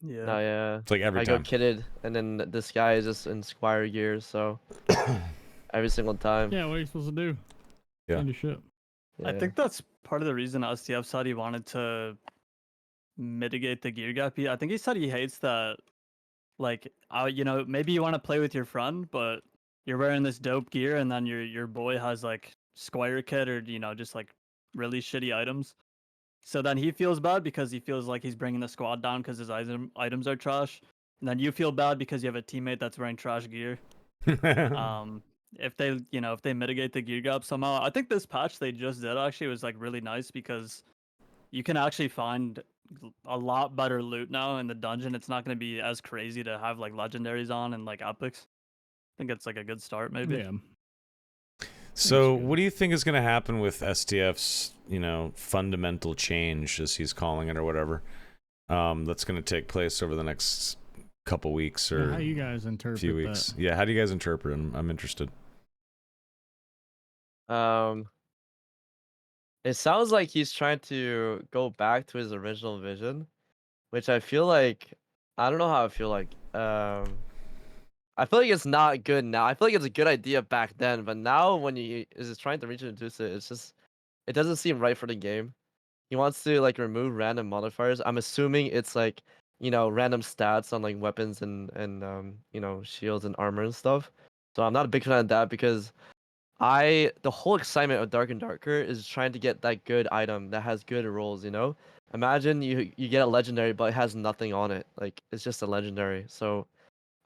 B: Yeah.
C: No, yeah.
A: It's like every
C: I
A: time.
C: go kitted, and then this guy is just in Squire gear, so every single time.
D: Yeah, what are you supposed to do?
A: Yeah.
D: Can't do shit.
B: I
C: Yeah.
B: think that's part of the reason STF said he wanted to mitigate the gear gap. I think he said he hates that, like, you know, maybe you want to play with your friend, but you're wearing this dope gear, and then your boy has like Squire kit or you know just like really shitty items. So then he feels bad because he feels like he's bringing the squad down because his items are trash. And then you feel bad because you have a teammate that's wearing trash gear. If they mitigate the gear gap somehow, I think this patch they just did actually was like really nice because you can actually find a lot better loot now in the dungeon. It's not going to be as crazy to have like legendaries on and like epics. I think it's like a good start maybe.
D: Yeah.
A: So,
D: good.
A: what do you think is going to happen with STF's, fundamental change, as he's calling it, or whatever, that's going to take place over the next couple weeks
D: Yeah,
A: or
D: how you guys interpret
A: few weeks?
D: that?
A: Yeah, how do you guys interpret it? I'm interested.
C: It sounds like he's trying to go back to his original vision, which I feel like I don't know how I feel like. I feel like it's not good now. I feel like it's a good idea back then, but now when he is trying to reintroduce it, it doesn't seem right for the game. He wants to like remove random modifiers. I'm assuming it's like, random stats on like weapons and shields and armor and stuff. So I'm not a big fan of that because the whole excitement of Dark and Darker is trying to get that good item that has good rolls, Imagine you get a legendary but it has nothing on it. Like it's just a legendary. So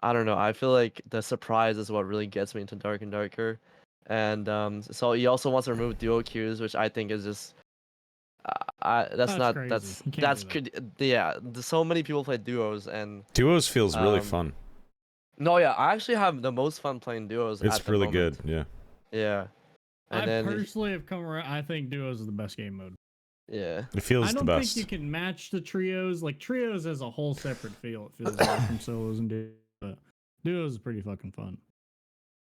C: I don't know. I feel like the surprise is what really gets me into Dark and Darker. And so he also wants to remove duo queues, which I think is just
D: That's
C: not
D: crazy. You can't
C: that's
D: do that.
C: yeah. So many people play duos and
A: Duos feels really
C: Um,
A: fun.
C: no, yeah, I actually have the most fun playing duos.
A: It's
C: at the
A: really
C: moment.
A: good. Yeah.
C: Yeah, and
D: I
C: then
D: personally have come around. I think duos is the best game mode.
C: yeah,
A: It feels
D: I
A: the
D: don't
A: best.
D: think you can match the trios. Like trios as a whole separate feel. It feels like from solos and duos. But duos is pretty fucking fun.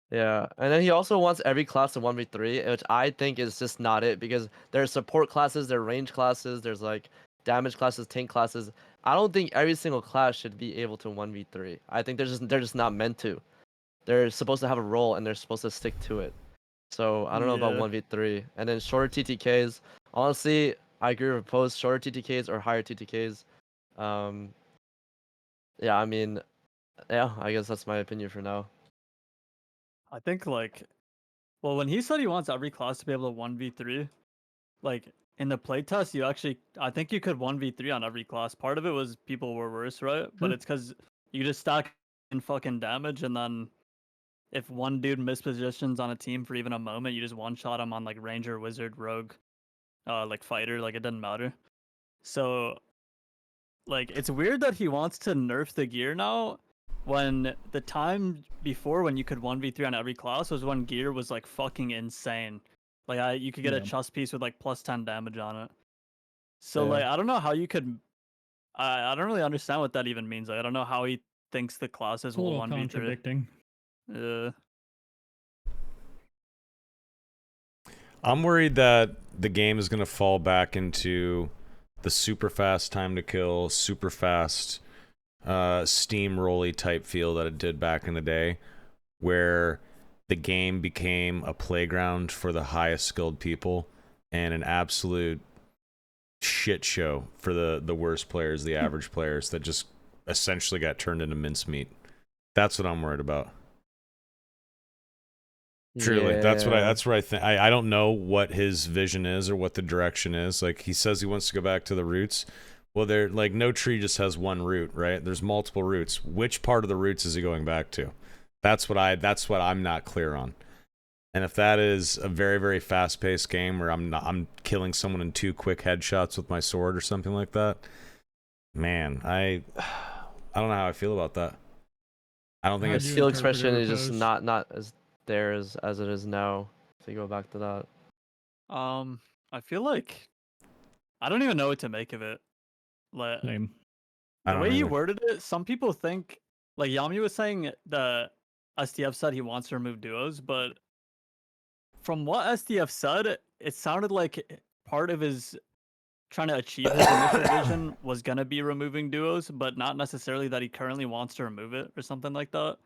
C: yeah, and then he also wants every class to 1v3, which I think is just not it because there's support classes, there are range classes, there's like damage classes, tank classes. I don't think every single class should be able to 1v3. I think they're just not meant to. They're supposed to have a role and they're supposed to stick to it. So I don't know about
B: Yeah.
C: 1v3. And then shorter TTKs. Honestly, I agree with Repoze. Shorter TTKs or higher TTKs. Yeah, I mean, yeah, I guess that's my opinion for now.
B: I think well, when he said he wants every class to be able to 1v3, like in the playtest, I think you could 1v3 on every class. Part of it was people were worse, right? But
D: True.
B: it's because you just stack in fucking damage, and then if one dude mispositions on a team for even a moment, you just one shot him on like ranger, wizard, rogue, like fighter, like it doesn't matter. So, like, it's weird that he wants to nerf the gear now when the time before when you could 1v3 on every class was when gear was like fucking insane. Like you could get a
D: Yeah.
B: chest piece with like plus 10 damage on it. So
C: Yeah.
B: like I don't know how you could I don't really understand what that even means. Like I don't know how he thinks the classes
D: It's a
B: will
D: little
B: 1v3.
D: contradicting.
A: I'm worried that the game is going to fall back into the super fast time to kill, super fast steamrolly type feel that it did back in the day, where the game became a playground for the highest skilled people and an absolute shit show for the worst players, the average players that just essentially got turned into mincemeat. That's what I'm worried about. Truly, that's
C: Yeah.
A: what I think. I don't know what his vision is or what the direction is. Like, he says he wants to go back to the roots. Well, they're like, no tree just has one root, right? There's multiple roots. Which part of the roots is he going back to? That's what I'm not clear on. And if that is a very, very fast-paced game where I'm killing someone in 2 quick headshots with my sword or something like that, man, I don't know how I feel about that. I don't think
D: How
A: it's
D: do
C: His
D: you
C: field
D: interpret
C: expression
D: it,
C: is just
D: Repoze?
C: not as there as it is now. If you go back to that.
B: I feel like I don't even know what to make of it. Like
D: Same.
A: I
B: the
A: don't
B: way you
A: either.
B: worded it, some people think like Y4mi was saying the SDF said he wants to remove duos, but from what SDF said, it sounded like part of his trying to achieve his initial vision was gonna be removing duos, but not necessarily that he currently wants to remove it or something like that.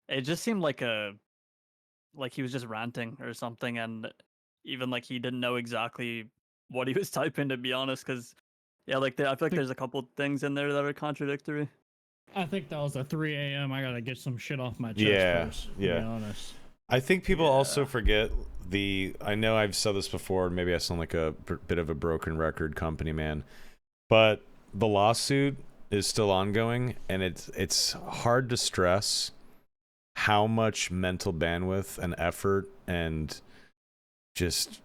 B: It just seemed like he was just ranting or something, and even like he didn't know exactly what he was typing, to be honest. Because yeah, like I feel like there's a couple things in there that are contradictory.
D: I think that was at 3 a.m. I gotta get some shit off my chest
A: Yeah,
D: first. To
A: yeah.
D: be honest.
A: I think people also
B: Yeah.
A: forget I know I've said this before, and maybe I sound like a bit of a broken record company man, but the lawsuit is still ongoing, and it's hard to stress how much mental bandwidth and effort and just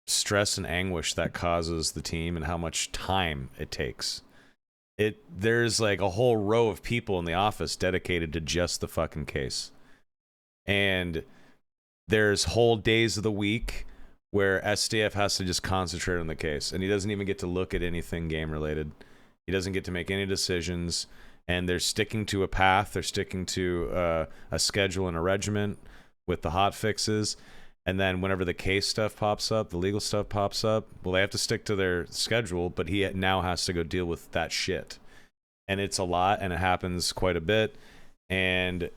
A: stress and anguish that causes the team and how much time it takes. There's like a whole row of people in the office dedicated to just the fucking case. And there's whole days of the week where SDF has to just concentrate on the case, and he doesn't even get to look at anything game related. He doesn't get to make any decisions, and they're sticking to a path. They're sticking to a schedule and a regiment with the hot fixes. And then whenever the case stuff pops up, the legal stuff pops up, well, they have to stick to their schedule, but he now has to go deal with that shit. And it's a lot, and it happens quite a bit. And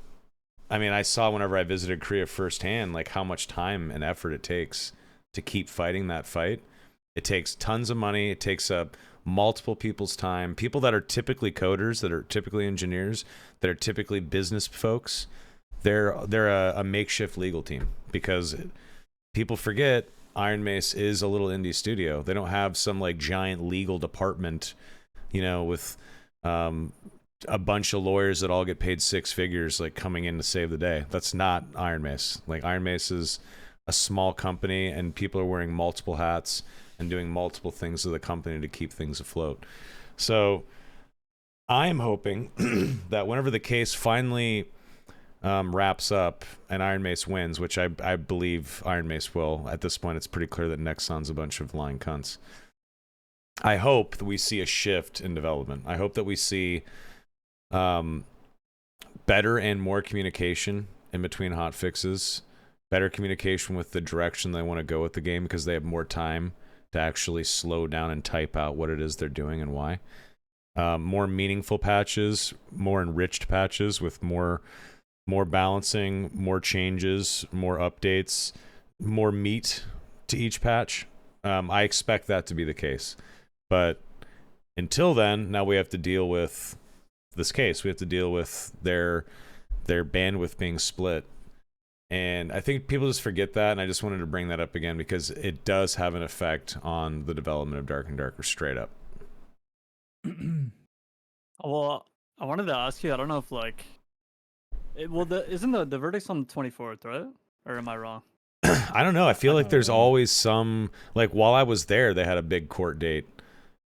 A: I mean, I saw whenever I visited Korea firsthand, like how much time and effort it takes to keep fighting that fight. It takes tons of money. It takes up multiple people's time. People that are typically coders, that are typically engineers, that are typically business folks. They're a makeshift legal team because people forget Iron Mace is a little indie studio. They don't have some like giant legal department, with a bunch of lawyers that all get paid 6 figures like coming in to save the day. That's not Iron Mace. Like, Iron Mace is a small company, and people are wearing multiple hats and doing multiple things to the company to keep things afloat. So I'm hoping that whenever the case finally wraps up and Iron Mace wins, which I believe Iron Mace will. At this point, it's pretty clear that Nexon's a bunch of lying cunts. I hope that we see a shift in development. I hope that we see better and more communication in between hot fixes, better communication with the direction they want to go with the game, because they have more time to actually slow down and type out what it is they're doing and why. More meaningful patches, more enriched patches with more balancing, more changes, more updates, more meat to each patch. I expect that to be the case. But until then, now we have to deal with this case. We have to deal with their bandwidth being split. And I think people just forget that, and I just wanted to bring that up again because it does have an effect on the development of Dark and Darker straight up.
B: Well, I wanted to ask you. I don't know if like, isn't the verdict's on the 24th, right? Or am I wrong?
A: I don't know. I feel like there's
D: know.
A: always some, like, while I was there, they had a big court date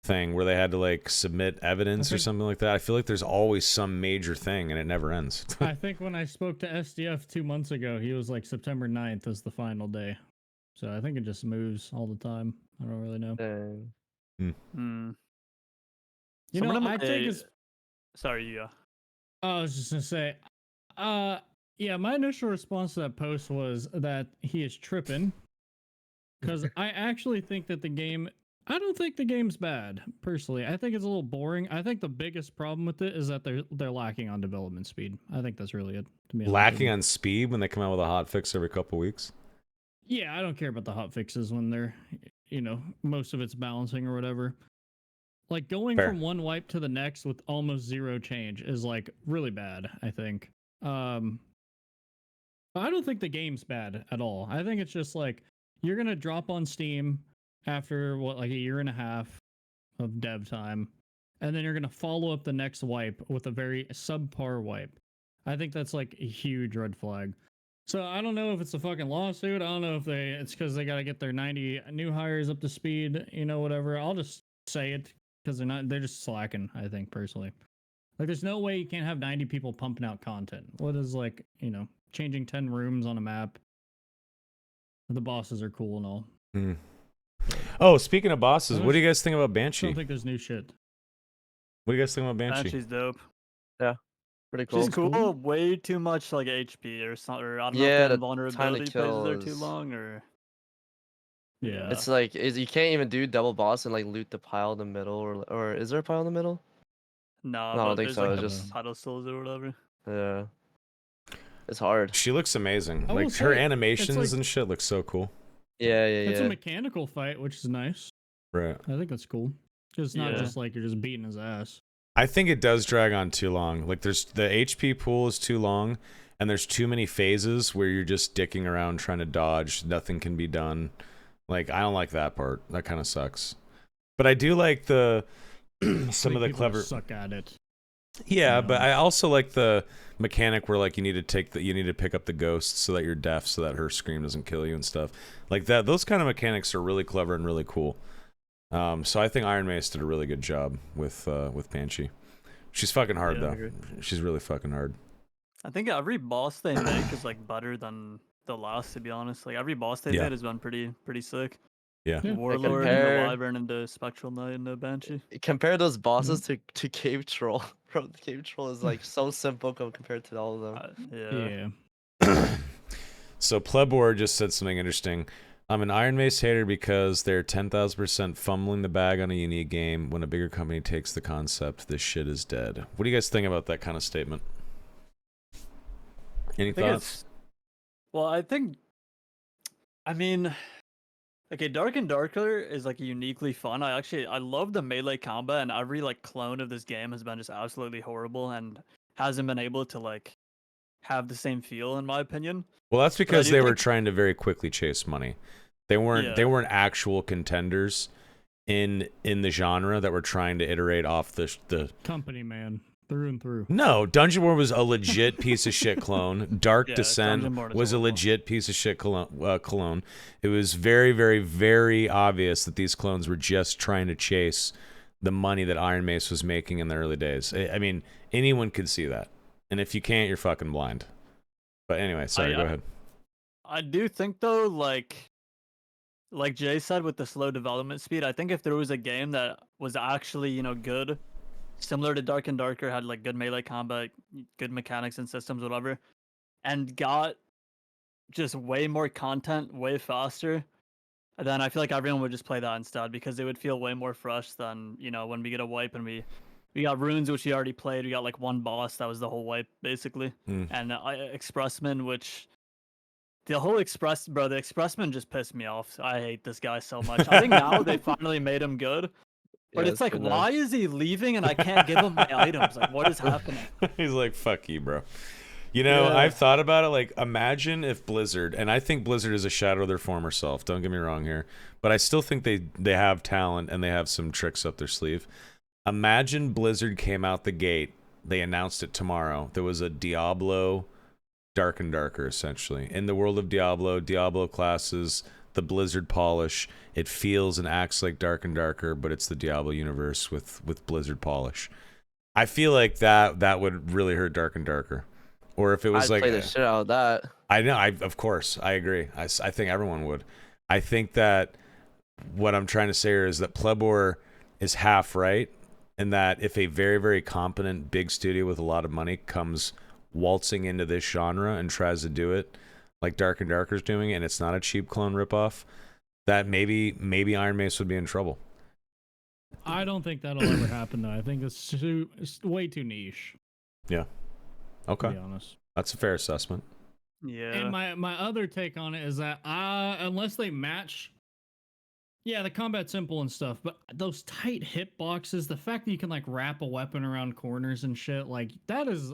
A: thing where they had to like submit evidence or something like that. I feel like there's always some major thing and it never ends.
D: I think when I spoke to SDF 2 months ago, he was like September 9th is the final day. So I think it just moves all the time. I don't really know.
C: Dang.
D: You know,
B: Someone in
D: I take
B: my-
D: his.
B: Sorry, you.
D: I was just gonna say, yeah, my initial response to that post was that he is tripping, because I actually think that the game I don't think the game's bad, personally. I think it's a little boring. I think the biggest problem with it is that they're lacking on development speed. I think that's really it, to be honest with
A: Lacking
D: you.
A: on speed when they come out with a hot fix every couple weeks.
D: Yeah, I don't care about the hot fixes when they're, most of it's balancing or whatever. Like going
A: Fair.
D: from one wipe to the next with almost zero change is like really bad, I think. I don't think the game's bad at all. I think it's just like you're gonna drop on Steam after what, like a year and a half of dev time, and then you're gonna follow up the next wipe with a very subpar wipe. I think that's like a huge red flag. So I don't know if it's a fucking lawsuit. I don't know if it's because they got to get their 90 new hires up to speed, whatever. I'll just say it because they're just slacking, I think, personally. Like, there's no way you can't have 90 people pumping out content. What is, like, changing 10 rooms on a map? The bosses are cool and all.
A: Mm. Oh, speaking of bosses, what do you guys think about
D: I
A: Banshee?
D: don't think there's new shit.
A: What do you guys think about Banshee?
B: Banshee's dope.
C: Pretty cool.
B: She's cool.
D: Cool.
B: Way too much like HP or something. Or I don't know
C: Yeah,
B: if the
C: the time to
B: invulnerability
C: kill
B: phases are too
C: is-
B: long or.
D: Yeah.
C: It's like you can't even do double boss and like loot the pile in the middle, or is there a pile in the middle?
B: No,
C: No, I don't
B: but
C: think
B: there's
C: so,
B: like
C: it's
B: the
C: just-
B: pedestals or whatever.
C: Yeah, it's hard.
A: She looks amazing.
D: I will
A: Like her
D: say,
A: animations
D: like-
A: and shit look so cool.
C: Yeah,
D: It's a
C: yeah.
D: mechanical fight, which is nice.
A: Right.
D: I think that's cool. Just not
B: Yeah.
D: just like you're just beating his ass.
A: I think it does drag on too long. Like there's the HP pool is too long, and there's too many phases where you're just dicking around trying to dodge. Nothing can be done. Like I don't like that part. That kind of sucks. But I do like the some of the
D: People
A: clever.
D: suck at it.
A: Yeah,
D: you
A: but
D: know.
A: I also like the mechanic where like you need to pick up the ghost so that you're deaf, so that her scream doesn't kill you and stuff like that. Those kind of mechanics are really clever and really cool. So I think Iron Mace did a really good job with Banshee. She's fucking hard
B: Yeah, I
A: though.
B: agree.
A: She's really fucking hard.
B: I think every boss they make is like better than the last. To be honest, like every boss they
A: Yeah.
B: made has been pretty sick.
A: Yeah.
D: Yeah.
B: Warlord and the
C: compare-
B: Wyvern and the Spectral Knight and the Banshee.
C: Compare those bosses to Cave Troll. Bro, the Cave Troll is like so simple compared to all of them.
B: Yeah.
A: So Plebor just said something interesting. I'm an Iron Mace hater because they're 10,000% fumbling the bag on a unique game. When a bigger company takes the concept, this shit is dead. What do you guys think about that kind of statement? Any
B: I think
A: thoughts?
B: well, I mean, okay, Dark and Darker is like uniquely fun. I love the melee combat, and every like clone of this game has been just absolutely horrible and hasn't been able to like have the same feel, in my opinion.
A: Well, that's because
B: do
A: they were
B: think-
A: trying to very quickly chase money. They weren't actual contenders in the genre that were trying to iterate off the
D: Company man, through and through.
A: No, Dungeon War was a legit piece of shit clone. Dark
B: Yeah,
A: Descent
B: Dungeon War is
A: was a
B: horrible.
A: legit piece of shit clone. It was very, very, very obvious that these clones were just trying to chase the money that Iron Mace was making in the early days. I mean, anyone could see that. And if you can't, you're fucking blind. But anyway, sorry, go ahead.
B: I do think though, like Jay said, with the slow development speed, I think if there was a game that was actually, good, similar to Dark and Darker, had like good melee combat, good mechanics and systems, whatever, and got just way more content way faster, then I feel like everyone would just play that instead because it would feel way more fresh than, when we get a wipe and we got runes, which we already played. We got like one boss that was the whole wipe basically,
A: Mm.
B: and Expressman, which the whole the Expressman just pissed me off. I hate this guy so much. I think now they finally made him good, but
C: Yeah,
B: it's like,
C: good now.
B: why is he leaving and I can't give him my items? Like, what is happening?
A: He's like, fuck you, bro. You know,
B: Yeah.
A: I've thought about it. Like, imagine if Blizzard, and I think Blizzard is a shadow of their former self. Don't get me wrong here, but I still think they have talent and they have some tricks up their sleeve. Imagine Blizzard came out the gate. They announced it tomorrow. There was a Diablo Dark and Darker, essentially. In the world of Diablo classes, the Blizzard polish. It feels and acts like Dark and Darker, but it's the Diablo universe with Blizzard polish. I feel like that would really hurt Dark and Darker. Or if it was
C: I'd
A: like
C: play the shit out of that.
A: I know, of course, I agree. I think everyone would. I think that what I'm trying to say here is that Plebor is half right, in that if a very, very competent big studio with a lot of money comes waltzing into this genre and tries to do it like Dark and Darker's doing, and it's not a cheap clone ripoff, that maybe Iron Mace would be in trouble.
D: I don't think that'll ever happen though. I think it's way too niche. To
A: Okay,
D: be honest.
A: that's a fair assessment.
B: Yeah.
D: And my other take on it is that unless they match, yeah, the combat's simple and stuff, but those tight hit boxes, the fact that you can like wrap a weapon around corners and shit, like that is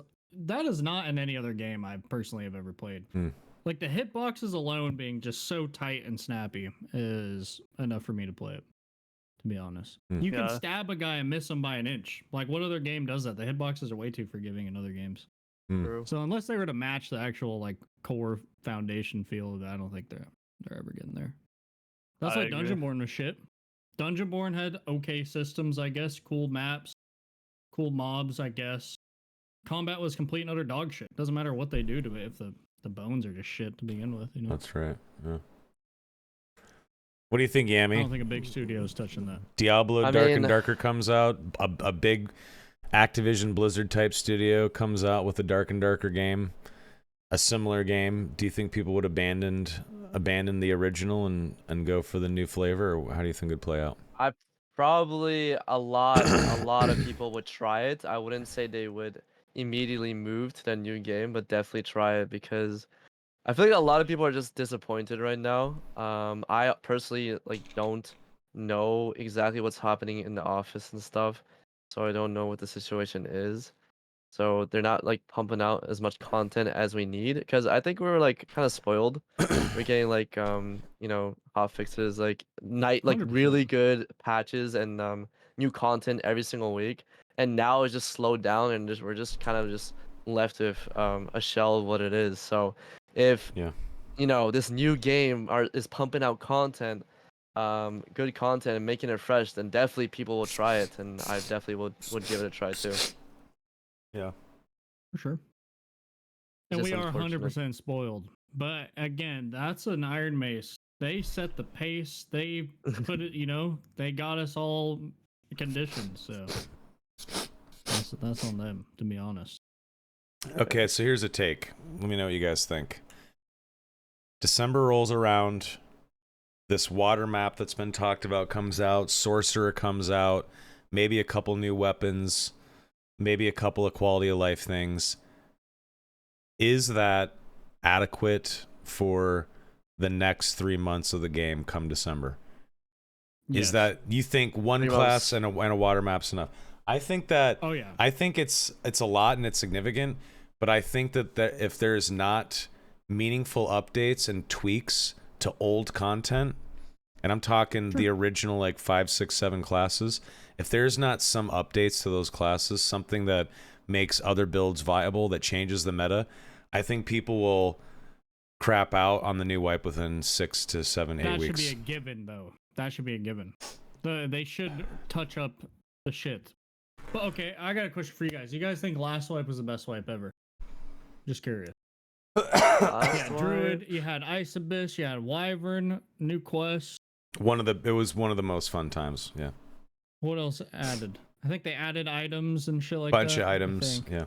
D: not in any other game I personally have ever played. Like the hitboxes alone being just so tight and snappy is enough for me to play it. To be honest, you can
B: Yeah.
D: stab a guy and miss him by an inch. Like what other game does that? The hitboxes are way too forgiving in other games.
C: True.
D: So unless they were to match the actual like core foundation feel of it, I don't think they're ever getting there. That's
B: I
D: like
B: agree.
D: Dungeonborn was shit. Dungeonborn had okay systems, I guess, cool maps, cool mobs, I guess. Combat was complete and utter dog shit. Doesn't matter what they do to it if the bones are just shit to begin with. You know.
A: That's right. Yeah. What do you think,
D: I
A: Yami?
D: don't think a big studio is touching that.
A: Diablo
C: I
A: Dark and
C: mean-
A: Darker comes out. A big Activision Blizzard type studio comes out with a Dark and Darker game, a similar game. Do you think people would abandon the original and go for the new flavor, or how do you think it'd play out?
C: I probably a lot of people would try it. I wouldn't say they would immediately move to the new game, but definitely try it because I feel like a lot of people are just disappointed right now. I personally like don't know exactly what's happening in the office and stuff, so I don't know what the situation is. So they're not like pumping out as much content as we need because I think we're like kind of spoiled. We're getting like hot fixes like
D: 100%.
C: really good patches and new content every single week. And now it's just slowed down and we're just kind of just left with a shell of what it is. So if this new game is pumping out content, good content and making it fresh, then definitely people will try it, and I definitely would give it a try too.
A: Yeah.
D: For sure. And
C: Just
D: we are
C: unfortunate.
D: 100% spoiled. But again, that's an Iron Mace. They set the pace. They put it, they got us all conditioned. So that's on them, to be honest.
A: Okay, so here's a take. Let me know what you guys think. December rolls around. This water map that's been talked about comes out. Sorcerer comes out. Maybe a couple new weapons. Maybe a couple of quality of life things. Is that adequate for the next 3 months of the game come December?
D: Yes.
A: Is that, you think one
C: 3
A: class
C: months.
A: and a water map's enough? I think that
D: Oh, yeah.
A: I think it's a lot and it's significant, but I think that if there's not meaningful updates and tweaks to old content, and I'm talking the original like 5, 6, 7 classes, if there's not some updates to those classes, something that makes other builds viable, that changes the meta, I think people will crap out on the new wipe within 6 to 7, 8
D: That
A: weeks.
D: should be a given, though. That should be a given. They should touch up the shit. But okay, I got a question for you guys. You guys think last wipe was the best wipe ever? Just curious.
C: Last
D: Yeah,
C: one?
D: Druid, you had Ice Abyss, you had Wyvern, new quest.
A: It was one of the most fun times. Yeah,
D: What else added? I think they added items and shit like
A: bunch
D: that.
A: of
D: I
A: items.
D: think.
A: Yeah,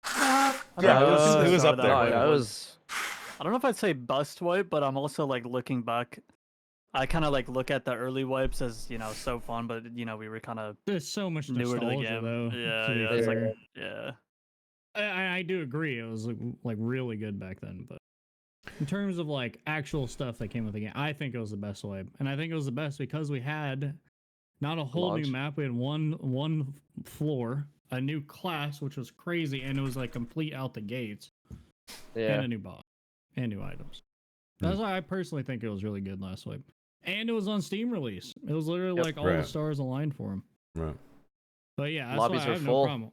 B: I don't
A: Yeah,
B: know,
A: it
B: I think
A: was
B: they
A: up
B: started
A: there.
B: that
C: Oh,
B: way.
C: yeah, it was.
B: I don't know if I'd say bust wipe, but I'm also like looking back. I kind of like look at the early wipes as so fun, but we were kind of
D: There's so much
B: newer to the
D: nostalgia,
B: game.
D: though.
B: Yeah,
D: to be
B: yeah, it's like
D: fair.
B: yeah.
D: I do agree. It was like really good back then, but in terms of like actual stuff that came with the game, I think it was the best wipe, and I think it was the best because we had not a whole
C: Launch.
D: new map. We had one floor, a new class, which was crazy, and it was like complete out the gates, and
C: Yeah.
D: a new boss and new items. That's why I personally think it was really good last wipe, and it was on Steam release. It was literally
C: Yep.
D: like all the
A: Right.
D: stars aligned for him.
A: right.
D: But yeah, that's
C: Lobbies
D: why I
C: were
D: have
C: full.
D: no problem.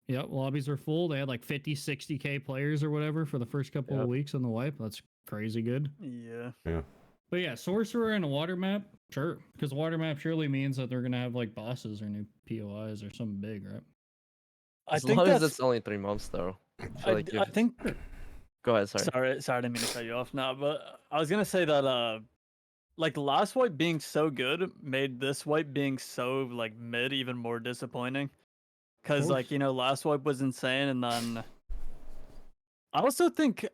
D: Yep, lobbies were full. They had like 50, 60K players or whatever for the first couple of
C: Yep.
D: weeks on the wipe. That's crazy good.
B: Yeah.
D: But yeah, sorcerer and a water map, sure. Because water map surely means that they're gonna have like bosses or new POIs or something big, right?
B: I
C: As
B: think
C: long as
B: that's.
C: it's only 3 months, though. I feel
B: I,
C: like
B: I
C: if-
B: think.
C: Go ahead, sorry.
B: Sorry, I didn't mean to cut you off now, but I was gonna say that like last wipe being so good made this wipe being so like mid even more disappointing. Cause like
D: course.
B: last wipe was insane, and then I also think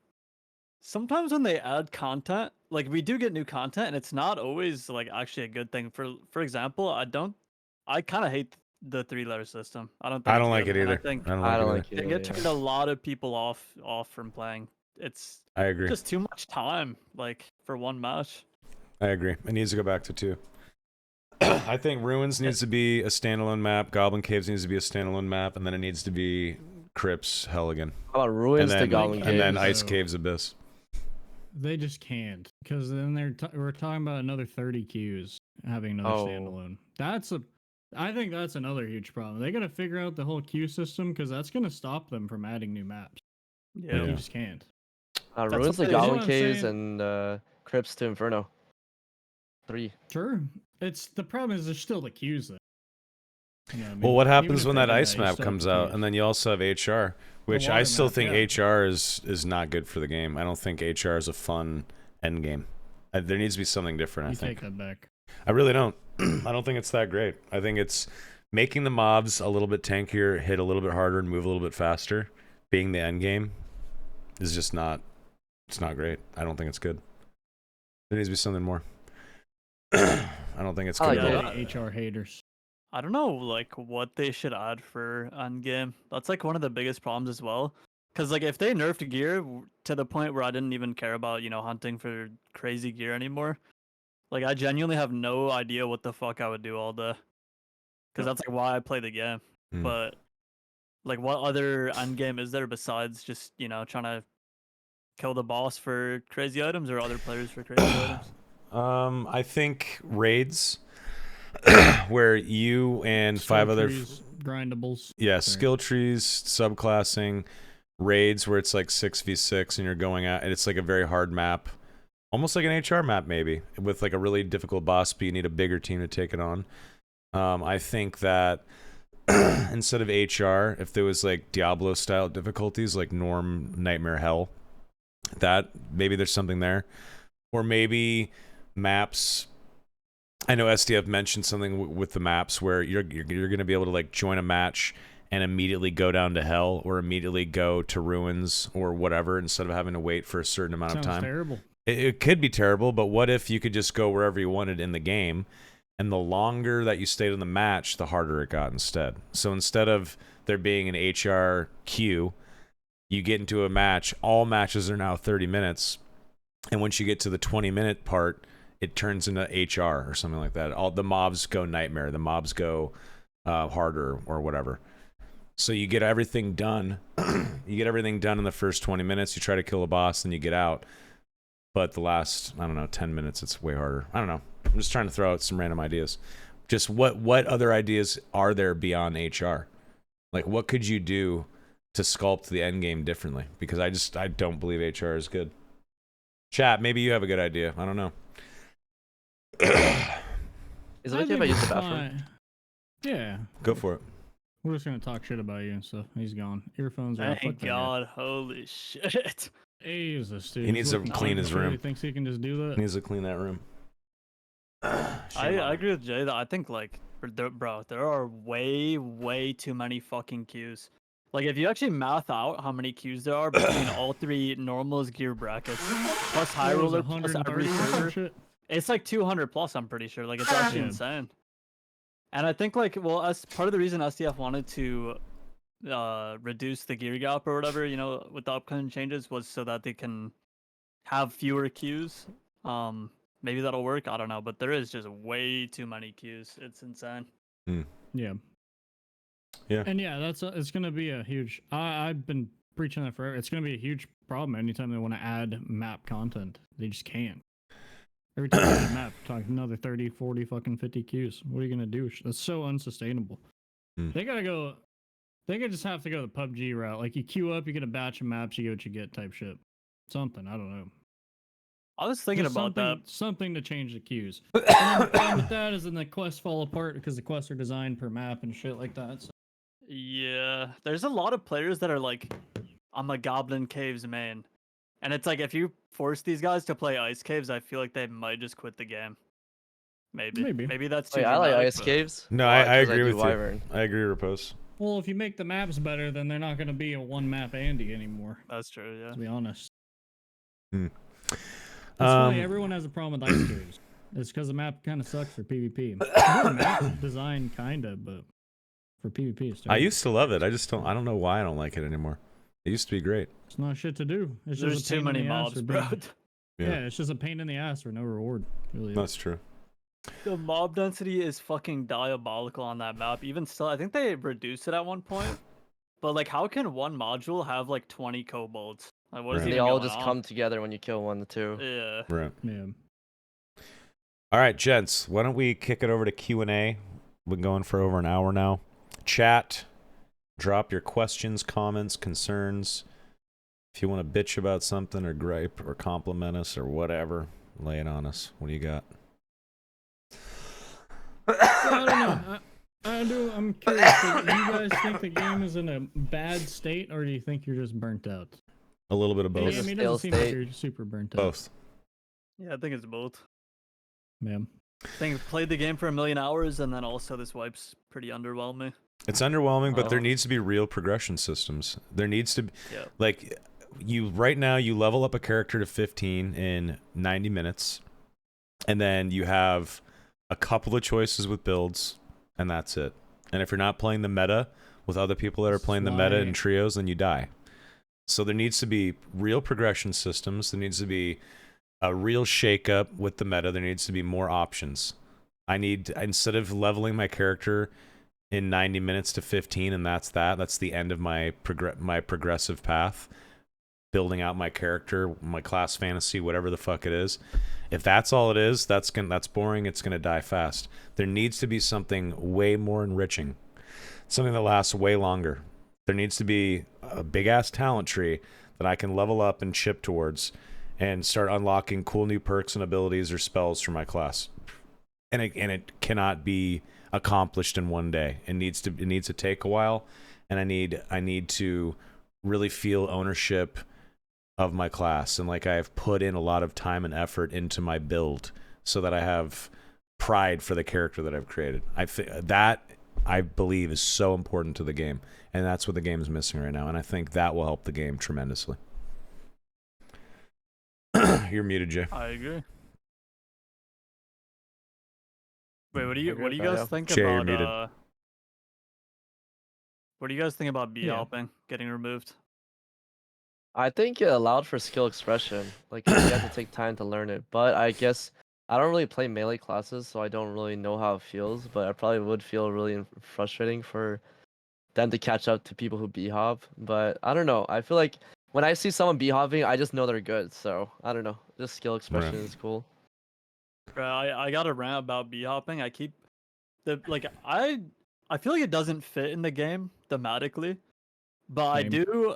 B: sometimes when they add content, like we do get new content, and it's not always like actually a good thing. For example, I kind of hate the 3-letter system. I don't think
A: I
B: it's
A: don't like
B: good,
A: it
B: and I
A: either.
B: think
A: I don't
C: I
A: like
C: don't
A: it
C: like
A: either.
C: it.
B: it
C: either,
B: turned a lot of people off from playing. It's
A: I agree.
B: just too much time, like for one match.
A: I agree. It needs to go back to 2. I think Ruins needs to be a standalone map. Goblin Caves needs to be a standalone map, and then it needs to be Crypts Hell again,
C: How about Ruins
A: and
C: to
A: then
C: Goblin
A: and then
C: Caves?
A: Ice
D: So-
A: Caves Abyss.
D: They just can't because then we're talking about another 30 queues having another
C: Oh.
D: standalone. I think that's another huge problem. They got to figure out the whole queue system because that's going to stop them from adding new maps.
B: Yeah.
D: Like,
A: Yeah.
D: you just can't.
B: That's
C: Ruins to
B: what-
C: Goblin
D: what I'm
C: Caves
D: saying.
C: and Crypts to Inferno. 3.
D: Sure. It's the problem is there's still the queues though. You know what I
A: Well,
D: mean?
A: what
D: Even
A: happens
D: if
A: when
D: they
A: that
D: did
A: ice
D: you
A: map
D: still have
A: comes
D: the
A: out,
D: queues.
A: and then you also have HR, which I
D: water
A: still
D: map,
A: think
D: yeah.
A: HR is not good for the game. I don't think HR is a fun end game. There needs to be something different.
D: You
A: I think.
D: take that back.
A: I really don't. I don't think it's that great. I think it's making the mobs a little bit tankier, hit a little bit harder, and move a little bit faster. Being the end game is just not. It's not great. I don't think it's good. There needs to be something more. I don't think it's
C: I
A: good.
C: like
A: at
B: Yeah,
A: all.
D: Any HR haters.
B: I don't know, like what they should add for endgame. That's like one of the biggest problems as well. Cause like if they nerfed gear to the point where I didn't even care about hunting for crazy gear anymore, like I genuinely have no idea what the fuck I would do all day. Cause that's like why I play the game.
A: Mm.
B: But like what other endgame is there besides just trying to kill the boss for crazy items or other players for crazy items?
A: I think raids where you and
D: Skill
A: 5 other
D: trees, grindables.
A: yeah,
D: Sorry.
A: skill trees, subclassing, raids where it's like 6v6 and you're going out and it's like a very hard map. Almost like an HR map maybe, with like a really difficult boss, but you need a bigger team to take it on. I think that instead of HR, if there was like Diablo style difficulties like Norm, Nightmare, Hell, that maybe there's something there. Or maybe maps. I know SDF mentioned something with the maps where you're going to be able to like join a match and immediately go down to Hell or immediately go to Ruins or whatever instead of having to wait for a certain amount
D: Sounds
A: of time.
D: terrible.
A: It could be terrible, but what if you could just go wherever you wanted in the game, and the longer that you stayed in the match, the harder it got instead. So instead of there being an HR queue, you get into a match. All matches are now 30 minutes, and once you get to the 20-minute part, it turns into HR or something like that. All the mobs go Nightmare, the mobs go harder or whatever. So you get everything done. You get everything done in the first 20 minutes. You try to kill a boss, then you get out. But the last, 10 minutes, it's way harder. I don't know. I'm just trying to throw out some random ideas. Just what other ideas are there beyond HR? Like, what could you do to sculpt the end game differently? Because I don't believe HR is good. Chat, maybe you have a good idea. I don't know.
C: Is it okay if I use the bathroom?
D: fine. Yeah.
A: Go for it.
D: We're just gonna talk shit about you and stuff. He's gone. Earphones are out.
B: Thank
D: Fuck that guy.
B: God, holy shit.
D: Jesus, dude.
A: He needs
D: He's
A: to
D: looking
A: clean
D: good.
A: his
D: Sure
A: room.
D: He thinks he can just do that.
A: He needs to clean that room.
B: I agree with Jay that I think like bro, there are way too many fucking queues. Like if you actually math out how many queues there are between all 3 normals gear brackets plus high
D: What was
B: roller
D: it,
B: plus every
D: 130 or some
B: server,
D: shit?
B: it's like 200 plus. I'm pretty sure. Like it's actually
D: Yeah.
B: insane. And I think like as part of the reason SDF wanted to reduce the gear gap or whatever, with the upcoming changes was so that they can have fewer queues. Maybe that'll work. I don't know, but there is just way too many queues. It's insane.
D: Yeah.
A: Yeah.
D: And yeah, it's gonna be a huge. I've been preaching that forever. It's gonna be a huge problem anytime they want to add map content. They just can't. Every time they add a map, talk another 30, 40, fucking 50 queues. What are you gonna do? That's so unsustainable. They gotta go. They could just have to go the PUBG route. Like you queue up, you get a batch of maps, you get what you get type shit. Something, I don't know.
B: I was thinking
D: Just
B: about that.
D: something to change the queues. And then the problem with that is then the quests fall apart because the quests are designed per map and shit like that. So
B: Yeah, there's a lot of players that are like, I'm a Goblin Caves main. And it's like, if you force these guys to play Ice Caves, I feel like they might just quit the game. Maybe.
D: Maybe.
B: Maybe that's too
C: Wait, I like
B: dramatic,
C: Ice
B: but-
C: Caves.
A: No,
C: Why?
A: I
C: 'Cause
A: agree
C: do
A: with you.
C: Wyvern.
A: I agree, Repose.
D: well, if you make the maps better, then they're not going to be a one map Andy anymore.
B: That's true, yeah.
D: To be honest. funny. Everyone has a problem with ice caves. It's because the map kind of sucks for PvP. Good map design, kinda, but for PvP, it's
A: I
D: terrible.
A: used to love it. I don't know why I don't like it anymore. It used to be great.
D: It's not shit to do. It's
B: There's
D: just a
B: too
D: pain
B: many
D: in the ass
B: mobs,
D: for
B: bro.
D: being- Yeah, it's just a pain in the ass for no reward. Really.
A: That's true.
B: The mob density is fucking diabolical on that map. Even still, I think they reduced it at one point. But like, how can one module have like 20 kobolds? Like, what is
A: Right.
C: They
B: even
C: all
B: going
C: just
B: on?
C: come together when you kill one or two.
B: Yeah.
A: Right.
D: Yeah.
A: All right, gents. Why don't we kick it over to Q&A? We've been going for over an hour now. Chat. Drop your questions, comments, concerns. If you want to bitch about something or gripe or compliment us or whatever, lay it on us. What do you got?
D: I don't know. I'm curious. Do you guys think the game is in a bad state, or do you think you're just burnt out?
A: A little bit of
D: Yeah,
A: both.
D: I mean, it
C: Stale
D: doesn't seem like
C: state.
D: you're super burnt out.
A: Both.
B: Yeah, I think it's both.
D: Man.
B: I think I've played the game for 1,000,000 hours, and then also this wipe's pretty underwhelming.
A: It's underwhelming, but there
B: Oh.
A: needs to be real progression systems. There needs to be,
B: Yeah.
A: like, right now you level up a character to 15 in 90 minutes, and then you have a couple of choices with builds, and that's it. And if you're not playing the meta with other people that are playing the meta in trios, then you die. So there needs to be real progression systems. There needs to be a real shakeup with the meta. There needs to be more options. Instead of leveling my character in 90 minutes to 15, and that's the end of my progressive path, building out my character, my class fantasy, whatever the fuck it is. If that's all it is, that's boring. It's gonna die fast. There needs to be something way more enriching, something that lasts way longer. There needs to be a big ass talent tree that I can level up and chip towards, and start unlocking cool new perks and abilities or spells for my class. And it cannot be accomplished in one day. It needs to take a while, and I need to really feel ownership of my class, and like I have put in a lot of time and effort into my build so that I have pride for the character that I've created. That I believe is so important to the game, and that's what the game is missing right now, and I think that will help the game tremendously. You're muted, Jay.
B: I agree. Wait, what do you
C: agree
B: what do you
C: with that,
B: guys
C: yeah.
B: think
A: Jay, you're
B: about
A: muted.
B: what do you guys think about
D: Yeah.
B: B-hopping getting removed?
C: I think it allowed for skill expression. Like you have to take time to learn it. But I guess I don't really play melee classes, so I don't really know how it feels. But I probably would feel really frustrating for them to catch up to people who b-hop. But I don't know. I feel like when I see someone b-hopping, I just know they're good. So I don't know. Just skill expression
A: Right.
C: is cool.
B: I got a rant about b-hopping. I keep I feel like it doesn't fit in the game thematically, but I
D: Same.
B: do.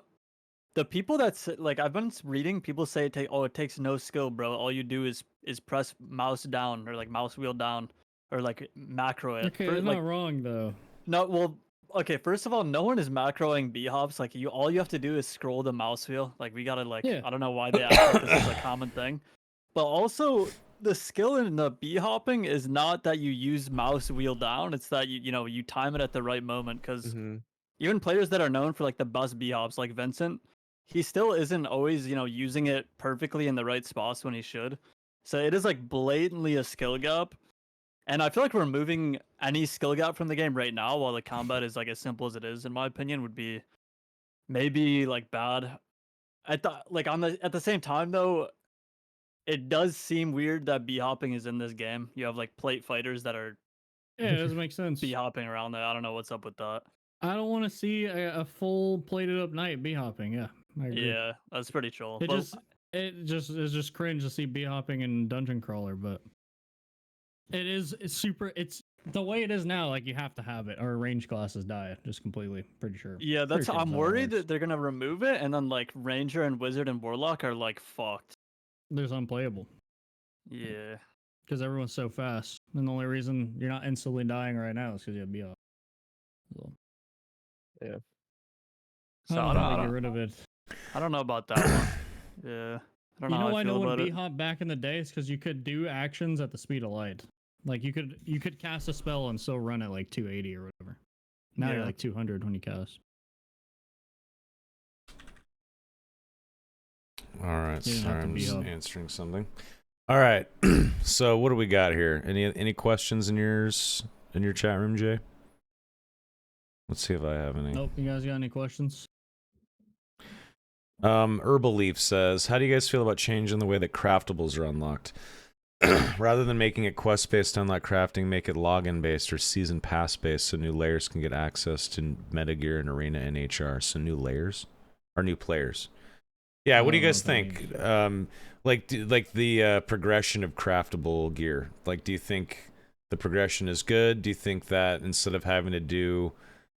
B: The people that's like I've been reading people say it takes no skill, bro. All you do is press mouse down or like mouse wheel down or like macro it.
D: Okay,
B: For,
D: they're
B: like,
D: not wrong though.
B: no, well, okay. First of all, no one is macroing b-hops. Like all you have to do is scroll the mouse wheel. Like we gotta like
D: Yeah.
B: I don't know why they act like this is a common thing, but also the skill in the b-hopping is not that you use mouse wheel down. It's that you time it at the right moment because
C: Hmm.
B: even players that are known for like the best b-hops, like Vincent, he still isn't always using it perfectly in the right spots when he should. So it is like blatantly a skill gap. And I feel like removing any skill gap from the game right now, while the combat is like as simple as it is, in my opinion, would be maybe like bad. At the same time though, it does seem weird that b-hopping is in this game. You have like plate fighters that are
D: Yeah, it doesn't make sense.
B: b-hopping around there. I don't know what's up with that.
D: I don't want to see a full plated up knight b hopping. Yeah, I agree.
B: Yeah, that's pretty troll.
D: It
B: But
D: it's just cringe to see b hopping in dungeon crawler, but it's the way it is now. Like you have to have it, or range classes die just completely. Pretty sure.
B: yeah,
D: Pretty sure
B: I'm
D: that's how it
B: worried
D: works.
B: that they're gonna remove it, and then like Ranger and Wizard and Warlock are like fucked.
D: There's unplayable
B: Yeah,
D: because everyone's so fast, and the only reason you're not instantly dying right now is because you have b hop. So,
B: so
D: I don't know how to get rid of it.
B: I don't know about that one. Yeah, I don't
D: You
B: know
D: know
B: how
D: why
B: I
D: no
B: feel
D: one
B: about
D: b
B: it.
D: hop back in the day is because you could do actions at the speed of light. Like you could cast a spell and still run at like 280 or whatever. Now you're
B: Yeah.
D: like 200 when you cast.
A: All right,
D: You didn't
A: sorry,
D: have to
A: I'm
D: be
A: just
D: up.
A: answering something. All right, so what do we got here? Any questions in your chat room, Jay? Let's see if I have any.
D: Nope. You guys got any questions?
A: Herbal Leaf says, how do you guys feel about changing the way that craftables are unlocked? Rather than making it quest-based unlock crafting, make it login-based or season pass-based so new layers can get access to metagear and arena and HR. So new layers? Or new players. Yeah, what do you guys think? Like the progression of craftable gear. Like, do you think the progression is good? Do you think that instead of having to do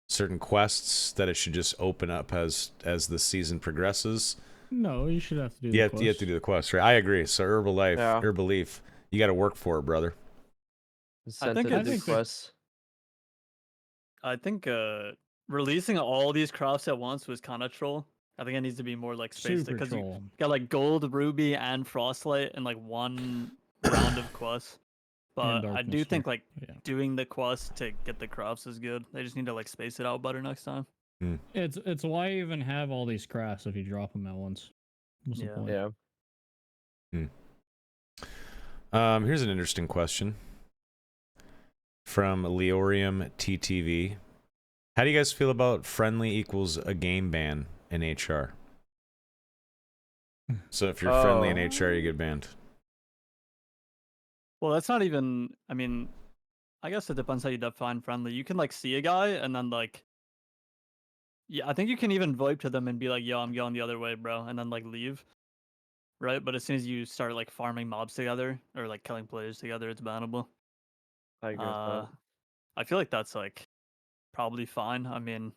A: certain quests, that it should just open up as the season progresses?
D: No, you should have to do
A: You
D: the
A: have
D: quest.
A: to do the quest, right? I agree. So
C: Yeah.
A: Herbal Leaf, you got to work for it, brother.
C: Incentive
B: think
C: to do
D: it's-
C: quests.
B: I think releasing all these crafts at once was kind of troll. I think it needs to be more like spaced
D: Super
B: because you
D: troll.
B: got like gold, ruby, and frostlight in like one round of quests.
D: And
B: But I
D: darkness
B: do
D: here.
B: think like
D: Yeah.
B: doing the quests to get the crafts is good. They just need to like space it out better next time.
D: It's why you even have all these crafts if you drop them at once. What's the
B: Yeah.
D: point?
C: Yeah.
A: Here's an interesting question from Leorium TTV. How do you guys feel about friendly equals a game ban in HR? So if you're friendly in HR, you get banned.
B: Well, that's not even. I mean, I guess it depends how you define friendly. You can like see a guy and then like, yeah, I think you can even VoIP to them and be like, "Yo, I'm going the other way, bro," and then like leave. Right, but as soon as you start like farming mobs together or like killing players together, it's bannable.
C: I agree with that.
B: I feel like that's like probably fine. I mean,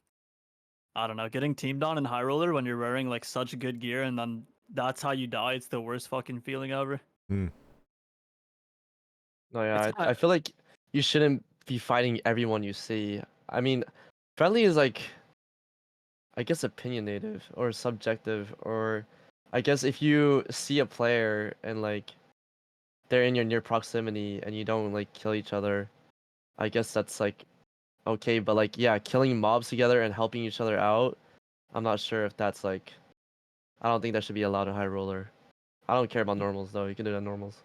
B: I don't know, getting teamed on in High Roller when you're wearing like such good gear and then that's how you die. It's the worst fucking feeling ever.
C: No, yeah,
B: It's
C: I feel like you shouldn't be fighting everyone you see. I mean, friendly is like, I guess, opinionative or subjective, or I guess if you see a player and like they're in your near proximity and you don't like kill each other, I guess that's like okay. But like, yeah, killing mobs together and helping each other out, I'm not sure if that's like, I don't think that should be allowed in High Roller. I don't care about normals though. You can do that in normals.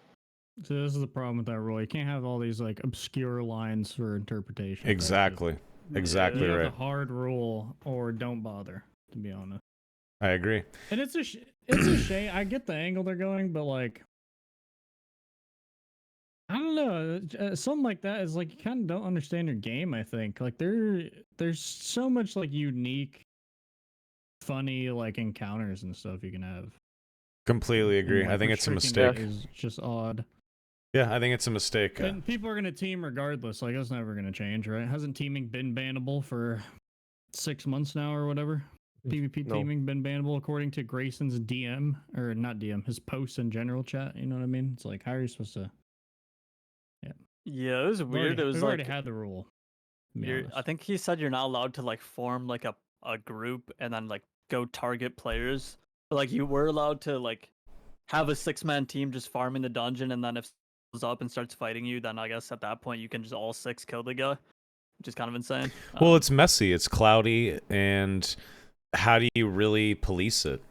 D: So this is the problem with that rule. You can't have all these like obscure lines for interpretation.
A: Exactly. Exactly
D: You have
A: right.
D: a hard rule or don't bother, to be honest.
A: I agree.
D: And it's a shame. I get the angle they're going, but like, I don't know. Something like that is like you kind of don't understand your game. I think like there's so much like unique, funny like encounters and stuff you can have.
A: Completely agree.
D: And,
A: I
D: like,
A: think it's a
D: restricting
A: mistake.
D: it is just odd.
A: Yeah, I think it's a mistake.
D: And people are gonna team regardless. Like that's never gonna change, right? Hasn't teaming been bannable for 6 months now or whatever? PvP
C: No.
D: teaming been bannable according to Grayson's DM or not DM, his posts in general chat. You know what I mean? It's like how are you supposed to?
B: yeah, it was weird. It was
D: We've
B: like
D: already had the rule. To be honest.
B: I think he said you're not allowed to like form like a group and then like go target players. But like you were allowed to like have a 6-man team just farming the dungeon, and then if goes up and starts fighting you, then I guess at that point you can just all 6 kill the guy, which is kind of insane.
A: Well, it's messy, it's cloudy, and how do you really police it?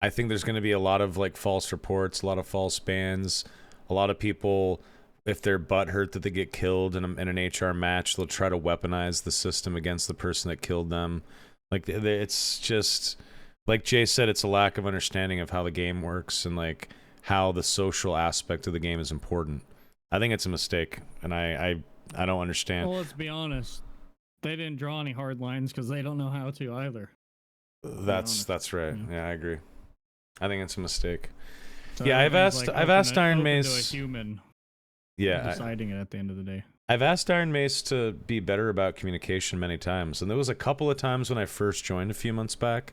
A: I think there's going to be a lot of like false reports, a lot of false bans, a lot of people, if they're butthurt that they get killed in an HR match, they'll try to weaponize the system against the person that killed them. Like it's just like Jay said, it's a lack of understanding of how the game works and like how the social aspect of the game is important. I think it's a mistake, and I don't understand.
D: Well, let's be honest. They didn't draw any hard lines because they don't know how to either.
A: That's right. Yeah, I agree. I think it's a mistake.
D: So
A: Yeah, I've
D: everything's,
A: asked Iron
D: open to a
A: Mace.
D: human
A: Yeah,
D: deciding it at the end of the day.
A: I've asked Iron Mace to be better about communication many times, and there was a couple of times when I first joined a few months back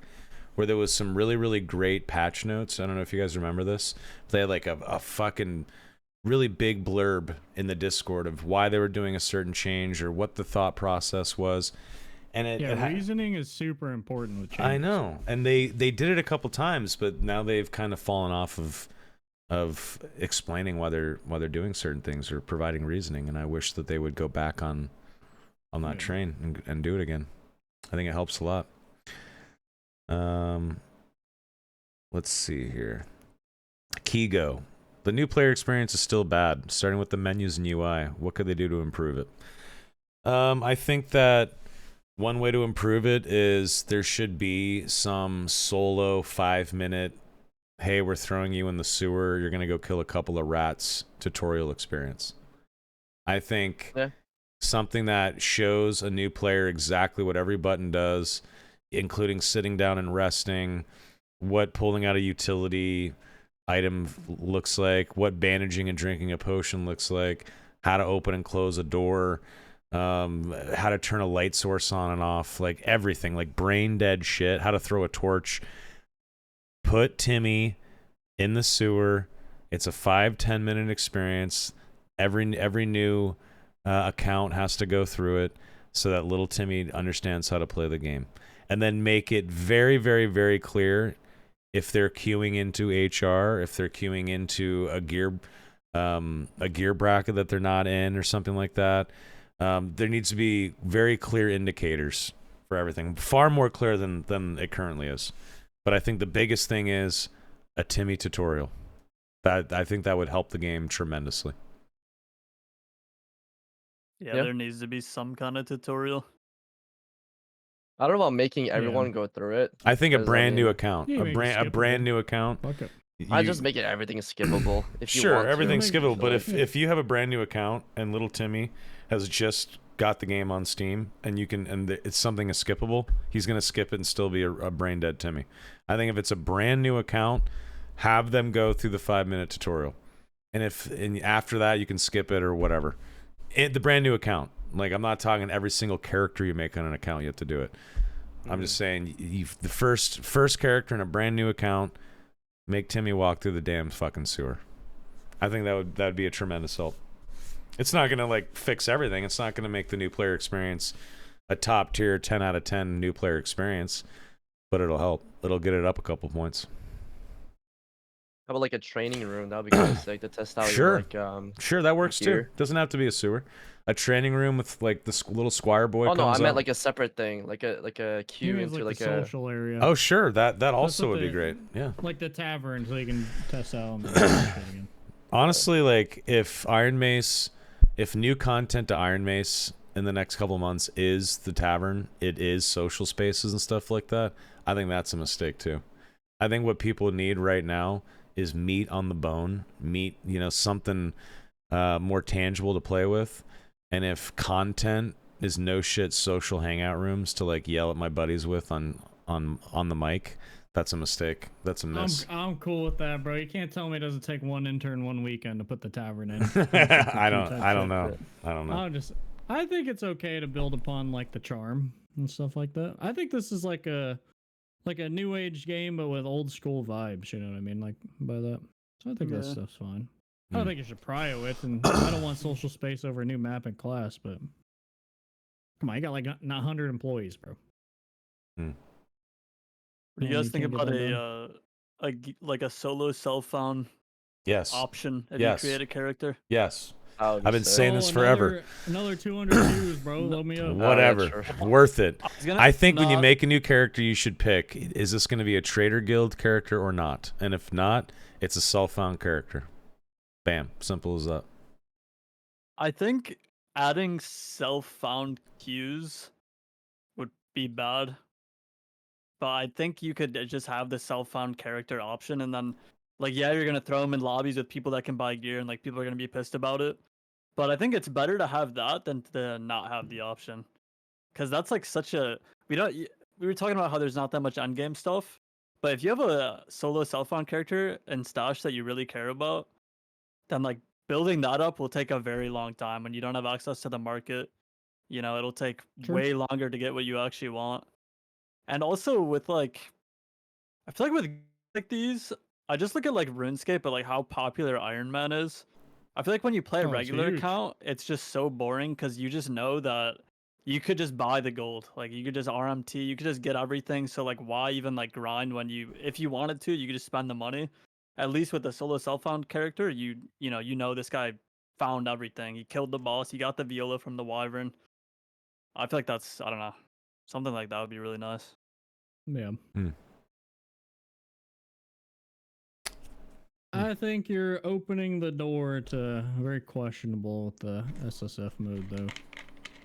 A: where there was some really, really great patch notes. I don't know if you guys remember this. They had like a fucking really big blurb in the Discord of why they were doing a certain change or what the thought process was. And
D: reasoning is super important with changes.
A: I know, and they did it a couple times, but now they've kind of fallen off of explaining why they're doing certain things or providing reasoning. And I wish that they would go back on that train and do it again. I think it helps a lot. Let's see here. Kigo. The new player experience is still bad, starting with the menus and UI. What could they do to improve it? I think that one way to improve it is there should be some solo 5-minute, hey, we're throwing you in the sewer, you're going to go kill a couple of rats tutorial experience. I think something that shows a new player exactly what every button does, including sitting down and resting, what pulling out a utility item looks like, what bandaging and drinking a potion looks like, how to open and close a door, how to turn a light source on and off, like everything, like brain dead shit, how to throw a torch. Put Timmy in the sewer. It's a 5-10 minute experience. Every new account has to go through it so that little Timmy understands how to play the game. And then make it very, very, very clear if they're queuing into HR, if they're queuing into a gear bracket that they're not in or something like that. There needs to be very clear indicators for everything, far more clear than it currently is. But I think the biggest thing is a Timmy tutorial. That I think that would help the game tremendously.
B: Yeah, there needs to be some kind of tutorial.
C: I don't know about making everyone go through it.
A: I think a
C: 'cause,
A: brand new
C: mean,
A: account,
D: Yeah, make it
A: a brand
D: skippable.
A: new account.
D: Fuck it.
C: I just make it everything skippable. If you
A: Sure,
C: want to.
A: everything's
D: Make it
A: skippable. But
D: so,
A: if you have a brand new account and little Timmy has just got the game on Steam and it's something is skippable, he's gonna skip it and still be a brain dead Timmy. I think if it's a brand new account, have them go through the 5-minute tutorial, and after that you can skip it or whatever. The brand new account, like I'm not talking every single character you make on an account you have to do it. I'm just saying the first character in a brand new account, make Timmy walk through the damn fucking sewer. I think that would be a tremendous help. It's not gonna like fix everything. It's not gonna make the new player experience a top tier 10 out of 10 new player experience, but it'll help. It'll get it up a couple points.
C: How about like a training room? That would be kind of sick to test out
A: Sure.
C: your
A: Sure, that works too.
C: gear.
A: Doesn't have to be a sewer. A training room with like the little squire boy
C: Oh no, I
A: comes
C: meant
A: up.
C: like a separate thing, like a
D: He
C: queue
D: means
C: into
D: like
C: like
D: the
C: a.
D: social area.
A: Oh sure, that also
D: what
A: would be
D: they-
A: great. Yeah.
D: Like the tavern, so you can test out. And shit again.
A: Honestly, like if new content to Iron Mace in the next couple months is the tavern, it is social spaces and stuff like that, I think that's a mistake too. I think what people need right now is meat on the bone, something more tangible to play with. And if content is no shit social hangout rooms to like yell at my buddies with on the mic, that's a mistake. That's a miss.
D: I'm cool with that, bro. You can't tell me it doesn't take one intern one weekend to put the tavern in.
A: I don't know.
D: I think it's okay to build upon like the charm and stuff like that. I think this is like a new age game, but with old school vibes. You know what I mean? Like by that. So I think that stuff's fine. I don't think you should prio it, and I don't want social space over a new map and class. But come on, you got like 100 employees, bro.
B: What do you
D: Yeah,
B: guys
D: you
B: think
D: can't get
B: about
D: that
B: like a solo self-found
A: Yes.
B: option if
A: Yes.
B: you create a character?
A: Yes.
C: That would be
A: I've been
C: sick.
A: saying this forever.
D: Another 200 views, bro. Load me up.
A: Whatever.
C: true.
A: Worth it. I think when you
B: No,
A: make a new character, you should pick, is this going to be a Trader Guild character or not? And if not, it's a self-found character. Bam. Simple as that.
B: I think adding self-found queues would be bad. But I think you could just have the self-found character option, and then, like, yeah, you're gonna throw them in lobbies with people that can buy gear, and like people are gonna be pissed about it. But I think it's better to have that than to not have the option, because that's like such a we were talking about how there's not that much endgame stuff, but if you have a solo self-found character and stash that you really care about, then like building that up will take a very long time when you don't have access to the market. You know, it'll take
D: True.
B: way longer to get what you actually want. And also with like, I feel like with like these, I just look at like RuneScape, but like how popular Iron Man is. I feel like when you play a
D: Oh, it's
B: regular
D: huge.
B: account, it's just so boring because you just know that you could just buy the gold. Like you could just RMT, you could just get everything. So like why even like grind when if you wanted to, you could just spend the money. At least with the solo self-found character, you know this guy found everything. He killed the boss, he got the viola from the wyvern. I feel like that's, I don't know. Something like that would be really nice.
D: Yeah. I think you're opening the door to very questionable with the SSF mode though.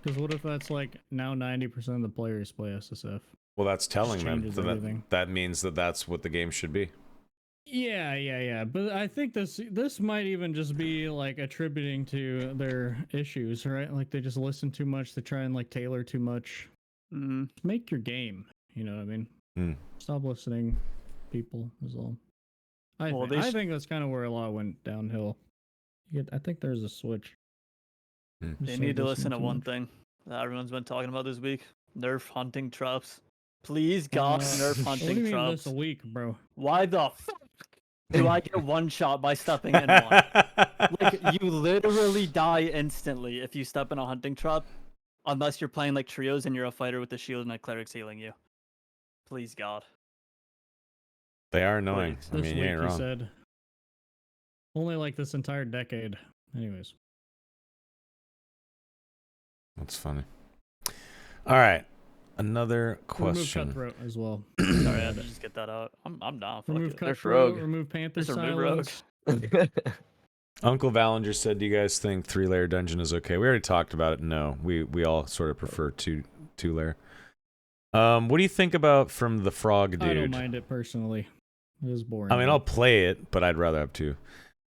D: Because what if that's like now 90% of the players play SSF?
A: Well, that's telling them.
D: changes
A: So
D: everything.
A: that means that that's what the game should be.
D: Yeah. But I think this might even just be like attributing to their issues, right? Like they just listen too much, they try and like tailor too much.
B: Mm.
D: Make your game. You know what I mean?
A: Mm.
D: Stop listening, people. Is all. I think that's kind of where a lot went downhill. I think there's a switch.
A: Mm.
B: They need to listen to one thing that everyone's been talking about this week: nerf hunting traps. Please, God, nerf
D: What do
B: hunting
D: you mean
B: traps.
D: this a week, bro?
B: Why the fuck do I get one shot by stepping in one? Like, you literally die instantly if you step in a hunting trap, unless you're playing like trios and you're a fighter with a shield and a cleric's healing you. Please, God.
A: They are annoying.
B: Please.
A: I
D: This
A: mean, you
D: week
A: ain't
D: you
A: wrong.
D: said. Only like this entire decade. Anyways.
A: That's funny. All right. Another
D: Remove
A: question.
D: Cutthroat as well.
B: Sorry, I had to just get that out. I'm down. Fuck
D: Remove
B: it.
C: Nerf
D: Cutthroat,
C: Rogue.
D: remove Panther
B: Just remove Rogue.
D: Silence.
A: Uncle Vallinger said, "Do you guys think 3-layer dungeon is okay?" We already talked about it. No, we all sort of prefer two-layer. What do you think about from the frog dude?
D: I don't mind it personally. It is boring.
A: I mean, I'll play it, but I'd rather have two.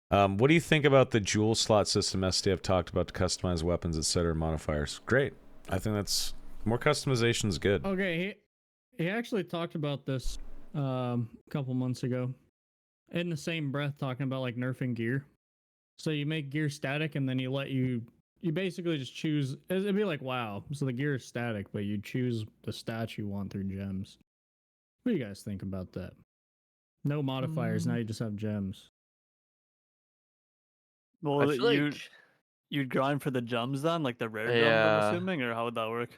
A: What do you think about the jewel slot system SDF talked about to customize weapons, etc. modifiers? Great. I think that's more customization is good.
D: Okay, he actually talked about this a couple months ago. In the same breath, talking about like nerfing gear. So you make gear static, and then you basically just choose. It'd be like WoW. So the gear is static, but you choose the stats you want through gems. What do you guys think about that? No modifiers. Now you just have gems.
B: Well,
C: I feel like
B: you'd grind for the gems then, like the rare gems,
C: Yeah.
B: I'm assuming, or how would that work?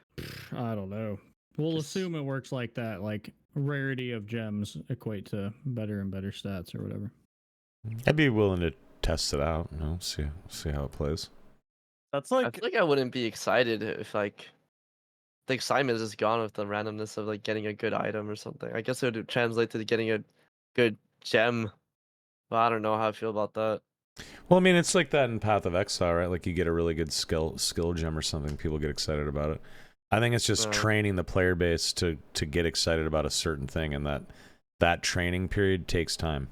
D: I don't know. We'll
C: Just-
D: assume it works like that. Like rarity of gems equate to better and better stats or whatever.
A: I'd be willing to test it out. You know, see how it plays.
B: That's
C: I
B: like
C: feel like I wouldn't be excited if like the excitement is just gone with the randomness of like getting a good item or something. I guess it would translate to getting a good gem, but I don't know how I feel about that.
A: Well, I mean, it's like that in Path of Exile, right? Like you get a really good skill gem or something, people get excited about it. I think it's just training the player base to get excited about a certain thing, and that training period takes time.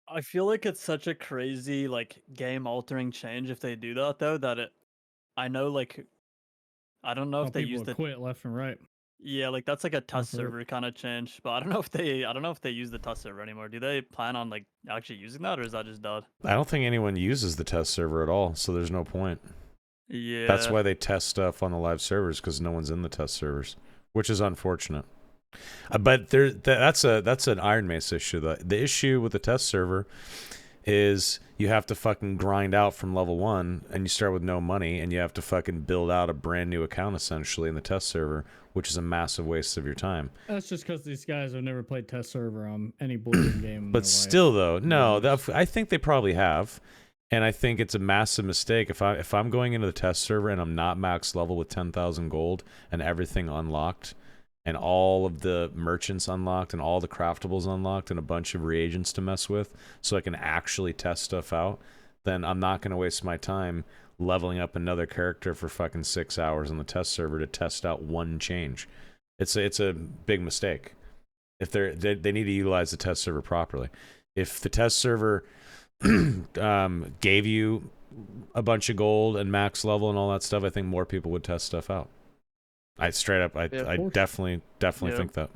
B: I feel like it's such a crazy like game altering change if they do that though I know like I don't know if they
D: people
B: use
D: would
B: the
D: quit left and right.
B: yeah, like that's like a test
D: for it.
B: server kind of change, but I don't know if they use the test server anymore. Do they plan on like actually using that, or is that just dead?
A: I don't think anyone uses the test server at all, so there's no point.
B: Yeah,
A: That's why they test stuff on the live servers, because no one's in the test servers, which is unfortunate. But that's an Iron Mace issue. The issue with the test server is you have to fucking grind out from level 1, and you start with no money, and you have to fucking build out a brand new account essentially in the test server, which is a massive waste of your time.
D: That's just because these guys have never played test server on any Blizzard game. In
A: But
D: their
A: still, though, no,
D: Yes.
A: I think they probably have, and I think it's a massive mistake if I'm going into the test server and I'm not max level with 10,000 gold and everything unlocked, and all of the merchants unlocked and all the craftables unlocked and a bunch of reagents to mess with, so I can actually test stuff out, then I'm not going to waste my time leveling up another character for fucking 6 hours on the test server to test out one change. It's a big mistake. If they need to utilize the test server properly. If the test server gave you a bunch of gold and max level and all that stuff, I think more people would test stuff out. I definitely
B: Yeah.
A: think that.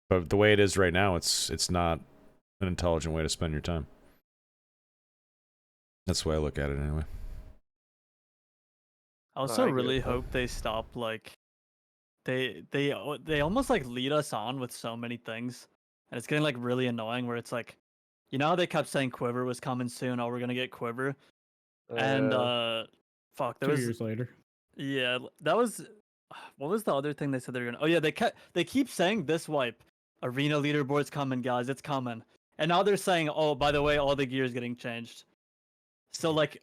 A: But the way it is right now, it's not an intelligent way to spend your time. That's the way I look at it anyway.
B: I also
C: agree
B: really
C: with that.
B: hope they stop like they almost like lead us on with so many things, and it's getting like really annoying. Where it's like, you know, how they kept saying Quiver was coming soon. Oh, we're gonna get Quiver, and fuck, there
D: 2
B: was
D: years later.
B: yeah, that was what was the other thing they said they were gonna? Oh yeah, they keep saying this wipe arena leaderboard's coming, guys, it's coming, and now they're saying, oh, by the way, all the gear is getting changed. So like,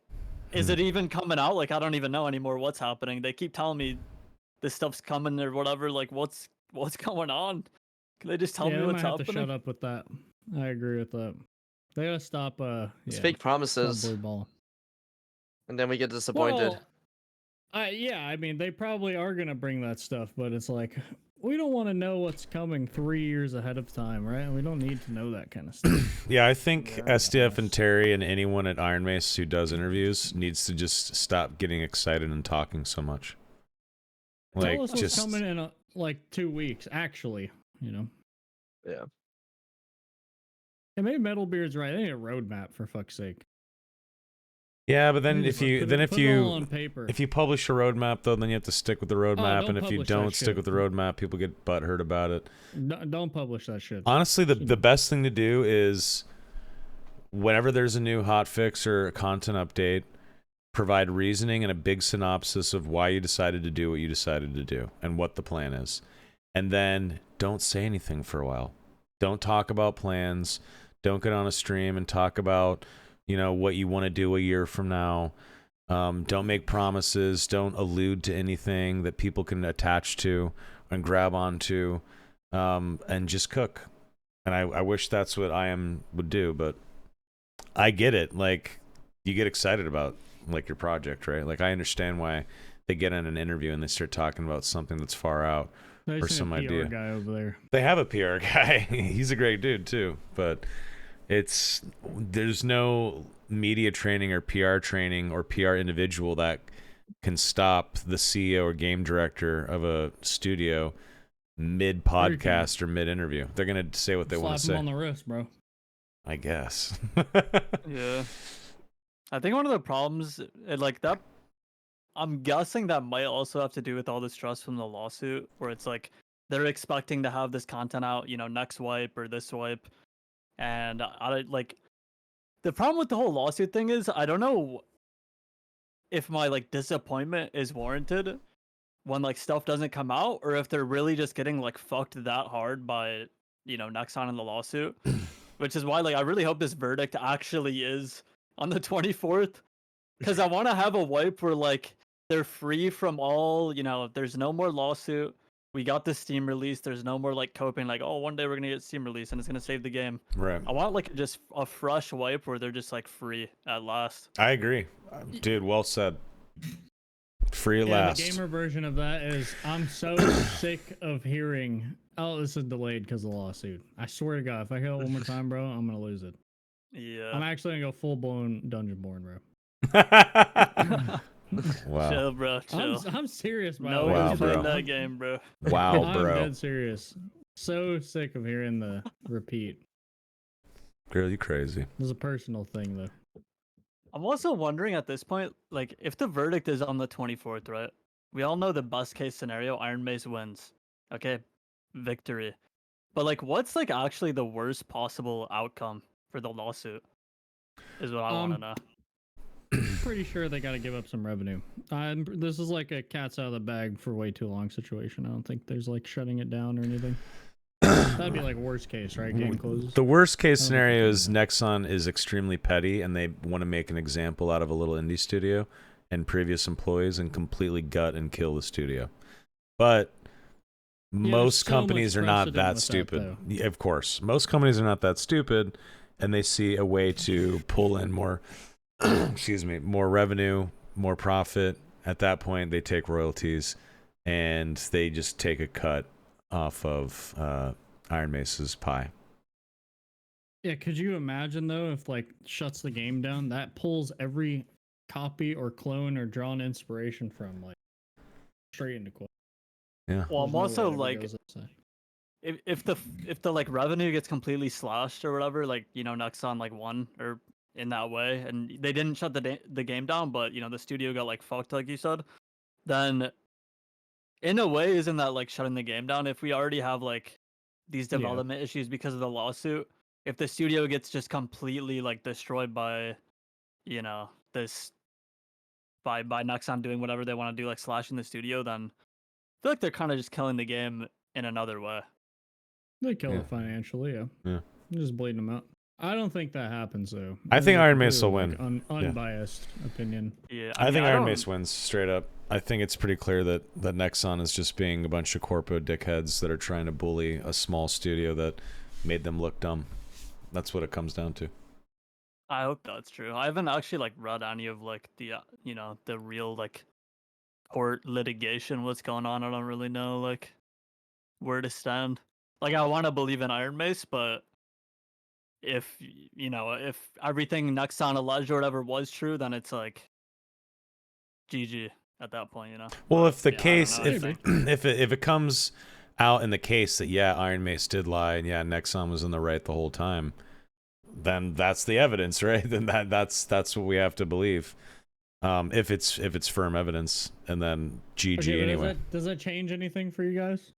B: is it even coming out? Like, I don't even know anymore what's happening. They keep telling me this stuff's coming or whatever. Like, what's going on? Can they just tell
D: yeah,
B: me
D: they
B: what's
D: might have to
B: happening?
D: shut up with that. I agree with that. They gotta stop.
C: It's
D: Yeah,
C: fake
D: stop
C: promises,
D: blue ball.
C: and then we get disappointed.
D: Well, yeah, I mean, they probably are gonna bring that stuff, but it's like we don't want to know what's coming 3 years ahead of time, right? We don't need to know that kind of stuff.
A: Yeah, I think
C: Yeah.
A: SDF and Terry and anyone at Iron Mace who does interviews needs to just stop getting excited and talking so much. Like,
D: Tell us what's
A: just
D: coming in like 2 weeks, actually. You know.
C: Yeah.
D: And maybe Metalbeard's right. They need a roadmap for fuck's sake.
A: yeah. But then
D: They
A: if
D: need to
A: you
D: put
A: then
D: it-
A: if
D: put it all
A: you
D: on paper.
A: if you publish a roadmap though, then you have to stick with the roadmap,
D: don't
A: and if you
D: publish that
A: don't stick
D: shit.
A: with the roadmap, people get butthurt about it.
D: Don't publish that shit.
A: Honestly, the best thing to do is whenever there's a new hotfix or a content update, provide reasoning and a big synopsis of why you decided to do what you decided to do and what the plan is. And then don't say anything for a while. Don't talk about plans. Don't get on a stream and talk about, what you want to do a year from now. Don't make promises. Don't allude to anything that people can attach to and grab onto, and just cook. And I wish that's what I would do, but I get it. Like, you get excited about like your project, right? Like, I understand why they get in an interview and they start talking about something that's far out
D: There's
A: or some
D: PR
A: idea.
D: guy over there.
A: They have a PR guy. He's a great dude too, but there's no media training or PR training or PR individual that can stop the CEO or game director of a studio mid podcast or mid interview. They're gonna say what they want to
D: Slap him
A: say.
D: on the wrist, bro.
A: I guess.
B: Yeah. I think one of the problems, like that, I'm guessing that might also have to do with all the stress from the lawsuit, where it's like they're expecting to have this content out, next wipe or this wipe, and I like the problem with the whole lawsuit thing is I don't know if my like disappointment is warranted when like stuff doesn't come out, or if they're really just getting like fucked that hard by Nexon in the lawsuit, which is why like I really hope this verdict actually is on the 24th, because I want to have a wipe where like they're free from all, there's no more lawsuit. We got the Steam release. There's no more like coping like, oh, one day we're gonna get Steam release and it's gonna save the game.
A: Right.
B: I want like just a fresh wipe where they're just like free at last.
A: I agree, dude. Well said. Free at
D: Yeah,
A: last.
D: the gamer version of that is I'm so sick of hearing. Oh, this is delayed because of the lawsuit. I swear to God, if I hear that one more time, bro, I'm gonna lose it.
B: Yeah.
D: I'm actually gonna go full blown Dungeonborn, bro.
A: Wow.
B: Chill, bro. Chill.
D: I'm serious, by
B: No
D: the way.
A: Wow,
B: one's
A: bro.
B: playing that game, bro.
A: Wow,
D: I'm
A: bro.
D: dead serious. So sick of hearing the repeat.
A: Girl, you crazy.
D: This is a personal thing, though.
B: I'm also wondering at this point, like, if the verdict is on the 24th, right? We all know the best case scenario, Iron Mace wins. Okay, victory. But like, what's like actually the worst possible outcome for the lawsuit? Is what I want to know.
D: Pretty sure they got to give up some revenue. This is like a cat's out of the bag for way too long situation. I don't think there's like shutting it down or anything. That'd be like worst case, right? Game closes.
A: The worst case
D: I don't
A: scenario
D: think
A: is Nexon is extremely petty and they want to make an example out of a little indie studio and previous employees and completely gut and kill the studio. But most
D: so much
A: companies are not
D: precedent
A: that
D: with that,
A: stupid.
D: though.
A: Yeah, of course. Most companies are not that stupid and they see a way to pull in more excuse me, more revenue, more profit. At that point, they take royalties and they just take a cut off of Iron Mace's pie.
D: Yeah, could you imagine though if like shuts the game down, that pulls every copy or clone or drawn inspiration from like straight into quote.
A: Yeah.
B: Well, I'm
D: There's no way
B: also
D: it ever
B: like,
D: goes outside.
B: if the like revenue gets completely slashed or whatever, like Nexon like won or in that way, and they didn't shut the game down, but the studio got like fucked, like you said, then in a way, isn't that like shutting the game down? If we already have like these
D: Yeah.
B: development issues because of the lawsuit, if the studio gets just completely like destroyed by this by Nexon doing whatever they want to do, like slashing the studio, then I feel like they're kind of just killing the game in another way.
D: They kill
A: Yeah.
D: it financially, yeah.
A: Yeah.
D: Just bleeding them out. I don't think that happens though.
A: I think
D: That's
A: Iron Mace will
D: completely,
A: win.
D: like, unbiased opinion.
B: Yeah,
A: I
B: mean,
A: think Iron
B: don't-
A: Mace wins straight up. I think it's pretty clear that Nexon is just being a bunch of corpo dickheads that are trying to bully a small studio that made them look dumb. That's what it comes down to.
B: I hope that's true. I haven't actually like read any of like the the real like court litigation, what's going on. I don't really know like where to stand. Like I want to believe in Iron Mace, but if if everything Nexon alleged or whatever was true, then it's like GG at that point,
A: Well,
B: But,
A: if the
B: yeah, I don't
A: case,
B: know,
A: if
B: think-
A: if it comes out in the case that Iron Mace did lie and Nexon was in the right the whole time, then that's the evidence, right? Then that's what we have to believe. If it's firm evidence, and then GG
D: Okay, but
A: anyway.
D: does that change anything for you guys?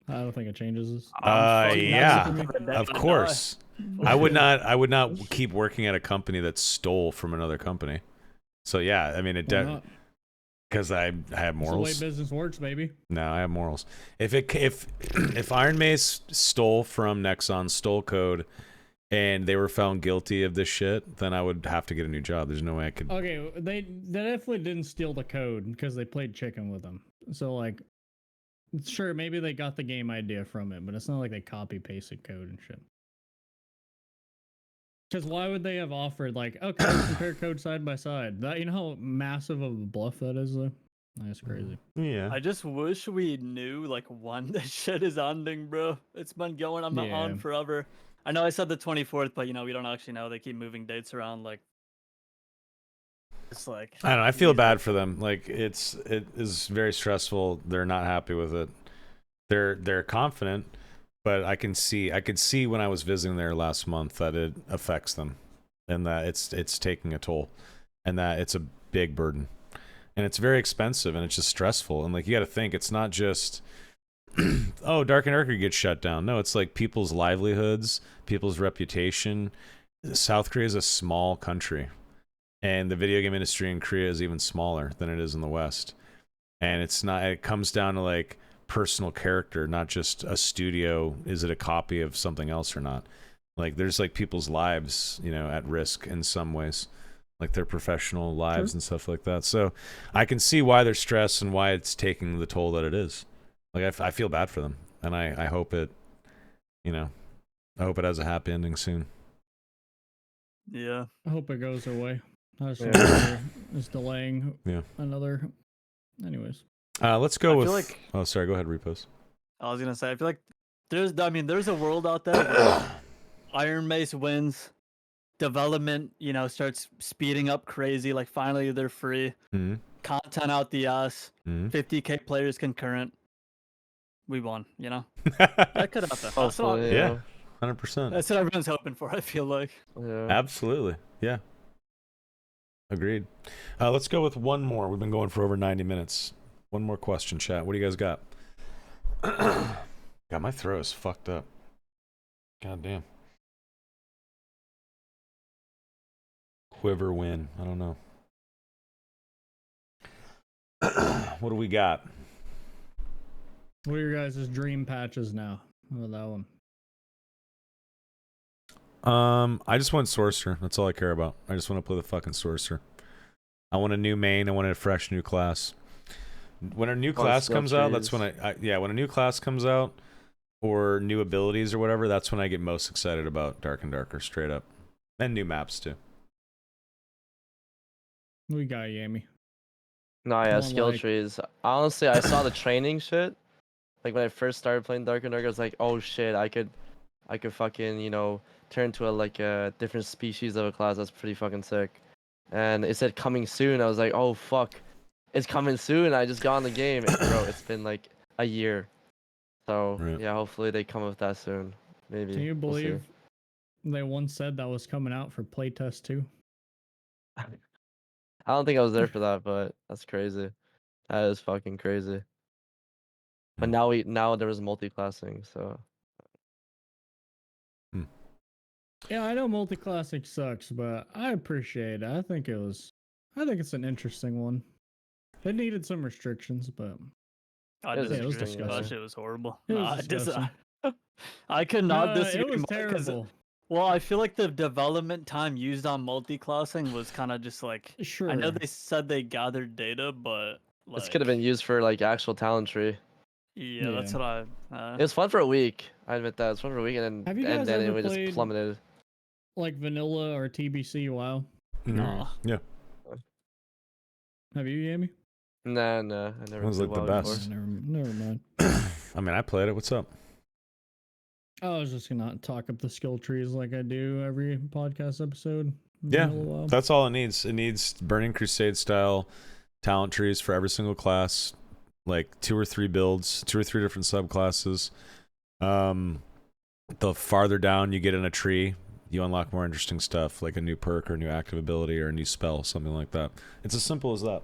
D: I don't think it changes this.
B: fucking
A: Yeah,
B: excited for the day
A: of
B: to die.
A: course.
B: For
A: I would
B: sure.
A: not keep working at a company that stole from another company. So yeah, I mean
D: Why not?
A: because I have
D: It's the way
A: morals.
D: business works, baby.
A: No, I have morals. If Iron Mace stole from Nexon, stole code, and they were found guilty of this shit, then I would have to get a new job. There's no way I could.
D: Okay, they definitely didn't steal the code because they played chicken with them. So like, sure, maybe they got the game idea from it, but it's not like they copy pasted code and shit. Because why would they have offered like, okay, let's compare code side by side? That how massive of a bluff that is, though. That's crazy.
A: Yeah.
B: I just wish we knew like when this shit is ending, bro. It's been going on
D: Yeah.
B: forever. I know I said the 24th, but we don't actually know. They keep moving dates around. Like, it's like
A: I don't know. I feel
B: Jesus.
A: bad for them. Like it is very stressful. They're not happy with it. They're confident, but I could see when I was visiting there last month that it affects them, and that it's taking a toll, and that it's a big burden, and it's very expensive, and it's just stressful. And like you got to think, it's not just oh, Dark and Darker gets shut down. No, it's like people's livelihoods, people's reputation. South Korea is a small country, and the video game industry in Korea is even smaller than it is in the West. And it's not. It comes down to like personal character, not just a studio. Is it a copy of something else or not? Like there's like people's lives, at risk in some ways, like their professional lives and stuff like that. So I can see why they're stressed and why it's taking the toll that it is. Like I feel bad for them, and I hope it, I hope it has a happy ending soon.
B: Yeah.
D: I hope it goes away. That's
C: Yeah.
D: is delaying
A: Yeah.
D: another. Anyways.
A: Let's go
B: I
A: with.
B: feel like-
A: Oh, sorry. Go ahead, Repoze.
B: I was gonna say, I feel like there's a world out there where Iron Mace wins, development, starts speeding up crazy. Like finally they're free,
A: Mm-hmm.
B: content out the ass,
A: Mm-hmm.
B: 50K players concurrent. We won, that could happen. That's what,
C: Hopefully,
A: Yeah. 100%.
B: that's what everyone's hoping for. I feel like.
C: yeah.
A: Absolutely. Yeah. Agreed. Let's go with one more. We've been going for over 90 minutes. One more question, chat. What do you guys got? God, my throat is fucked up. God damn. Quiver win. I don't know. What do we got?
D: What are your guys' dream patches now? How about that one?
A: I just want Sorcerer. That's all I care about. I just want to play the fucking Sorcerer. I want a new main. I want a fresh new class. When a new class
C: skill
A: comes out, that's
C: trees.
A: when when a new class comes out, or new abilities or whatever, that's when I get most excited about Dark and Darker, straight up. And new maps too.
D: We got Yami.
C: No, yeah,
D: More
C: skill
D: like-
C: trees. Honestly, I saw the training shit. Like when I first started playing Dark and Darker, I was like, oh shit, I could fucking, turn to a different species of a class. That's pretty fucking sick. And it said coming soon. I was like, oh fuck, it's coming soon. I just got on the game, and, bro. It's been like a year. So
A: Right.
C: yeah, hopefully they come with that soon. Maybe.
D: Can you
C: we'll see.
D: believe they once said that was coming out for playtest too?
C: I don't think I was there for that, but that's crazy. That is fucking crazy. But now there was multi-classing, so
D: Yeah, I know multi-classic sucks, but I appreciate it. I think it's an interesting one. It needed some restrictions, but
B: I
C: It was
B: disagree.
C: interesting,
B: That
C: yeah.
B: shit was horrible.
D: It was
B: Nah,
D: disgusting.
B: I could not disagree.
D: it was
B: more 'cause-
D: terrible.
B: Well, I feel like the development time used on multi-classing was kind of just like.
D: Sure.
B: I know they said they gathered data, but like,
C: this could have been used for like actual talent tree.
B: Yeah, that's
D: Yeah.
B: what I.
C: It was fun for a week. I admit that. It was fun for a week, and
D: Have you
C: then
D: guys
C: then
D: ever
C: it just
D: played-
C: plummeted.
D: like vanilla or TBC? WoW.
A: Mhm.
B: Nah.
A: Yeah,
D: Have you, Yami?
C: Nah, I never
A: was
C: played
A: like the
C: WoW
A: best.
C: before.
D: Never mind.
A: I mean, I played it. What's up?
D: I was just gonna talk up the skill trees like I do every podcast episode.
A: Yeah,
D: Vanilla WoW.
A: that's all it needs. It needs Burning Crusade style talent trees for every single class, like 2 or 3 builds, 2 or 3 different subclasses. The farther down you get in a tree, you unlock more interesting stuff, like a new perk or a new active ability or a new spell, something like that. It's as simple as that.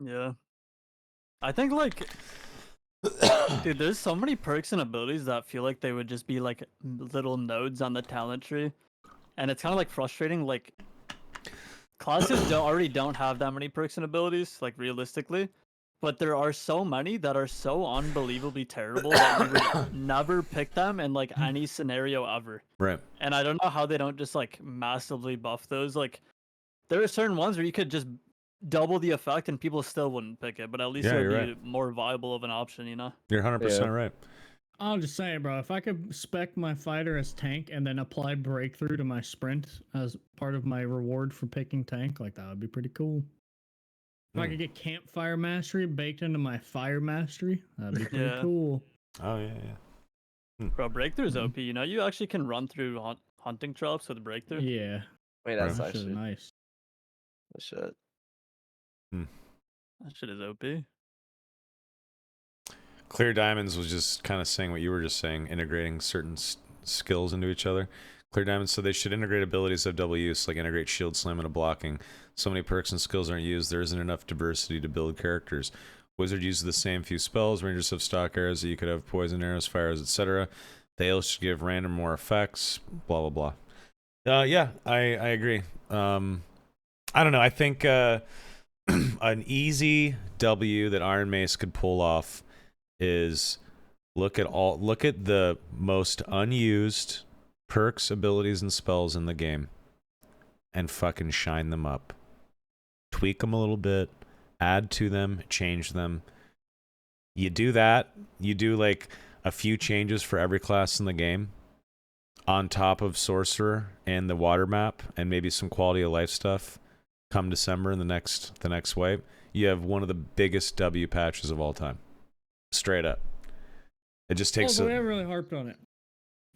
B: Yeah. I think like, dude, there's so many perks and abilities that feel like they would just be like little nodes on the talent tree, and it's kind of like frustrating. Like, classes already don't have that many perks and abilities, like realistically, but there are so many that are so unbelievably terrible that you would never pick them in like any scenario ever.
A: Right.
B: And I don't know how they don't just like massively buff those. Like, there are certain ones where you could just double the effect and people still wouldn't pick it, but at least
A: Yeah,
B: it
A: you're
B: would be more viable of an option, you know?
A: You're 100% right.
D: I'll just say, bro, if I could spec my fighter as tank and then apply breakthrough to my sprint as part of my reward for picking tank, like that would be pretty cool. If I could get campfire mastery baked into my fire mastery, that'd be pretty
B: Yeah.
D: cool.
A: Oh, yeah.
B: Bro, breakthrough's OP. You know, you actually can run through hunting traps with breakthrough.
D: Yeah,
C: Wait, that's
A: Right.
D: that shit is
C: actually
D: nice.
C: shit.
B: That shit is OP.
A: Clear Diamonds was just kind of saying what you were just saying, integrating certain skills into each other. Clear Diamonds, so they should integrate abilities of double use, like integrate shield slam into blocking. So many perks and skills aren't used, there isn't enough diversity to build characters. Wizard uses the same few spells, Rangers have stock arrows, so you could have poison arrows, fire arrows, etc. They all should give random more effects, blah, blah, blah. Yeah, I agree. I don't know, I think an easy W that Iron Mace could pull off is look at the most unused perks, abilities, and spells in the game and fucking shine them up. Tweak them a little bit, add to them, change them. You do that, you do like a few changes for every class in the game on top of Sorcerer and the water map and maybe some quality of life stuff. Come December in the next wave, you have one of the biggest W patches of all time. Straight up. It just takes
D: we haven't really harped on it.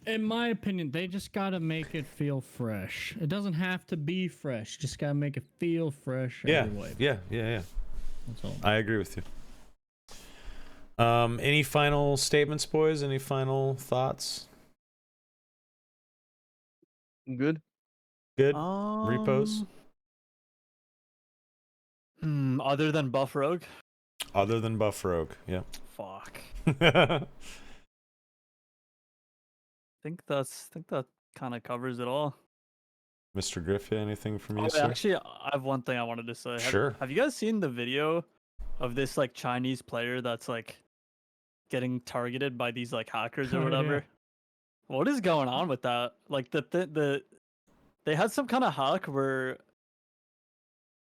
D: In my opinion, they just gotta make it feel fresh. It doesn't have to be fresh. Just gotta make it feel fresh every way.
A: Yeah.
D: That's all.
A: I agree with you. Any final statements, boys? Any final thoughts?
C: Good.
A: Good. Repose.
B: Other than buff rogue?
A: Other than buff rogue, yeah.
B: Fuck. I think that kind of covers it all.
A: Mr. Griffith, anything from you,
B: Oh,
A: sir?
B: actually, I have one thing I wanted to say.
A: Sure.
B: Have you guys seen the video of this like Chinese player that's like getting targeted by these like hackers or
D: Oh,
B: whatever?
D: yeah.
B: What is going on with that? Like they had some kind of hack where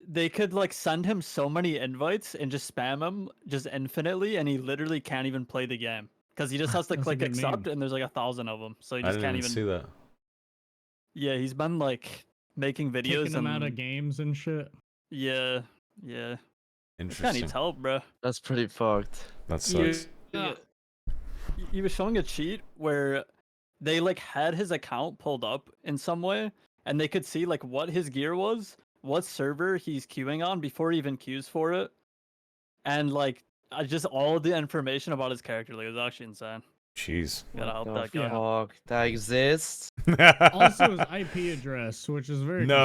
B: they could like send him so many invites and just spam him just infinitely, and he literally can't even play the game because he just has to
D: That's a
B: click
D: good
B: accept,
D: meme.
B: and there's like 1,000 of them, so he
A: I
B: just
A: didn't
B: can't
A: even
B: even.
A: see that.
B: Yeah, he's been like making videos
D: Taking them
B: and
D: out of games and shit.
B: yeah. This guy
A: Interesting.
B: needs help, bro.
C: That's pretty fucked.
A: That sucks.
B: He was showing a cheat where they like had his account pulled up in some way, and they could see like what his gear was, what server he's queuing on before he even queues for it, and like just all the information about his character. Like, it was actually insane.
A: Jeez.
B: Gotta help
C: The
B: that guy.
C: fuck? That exists?
D: Also, his IP address, which is very
A: No,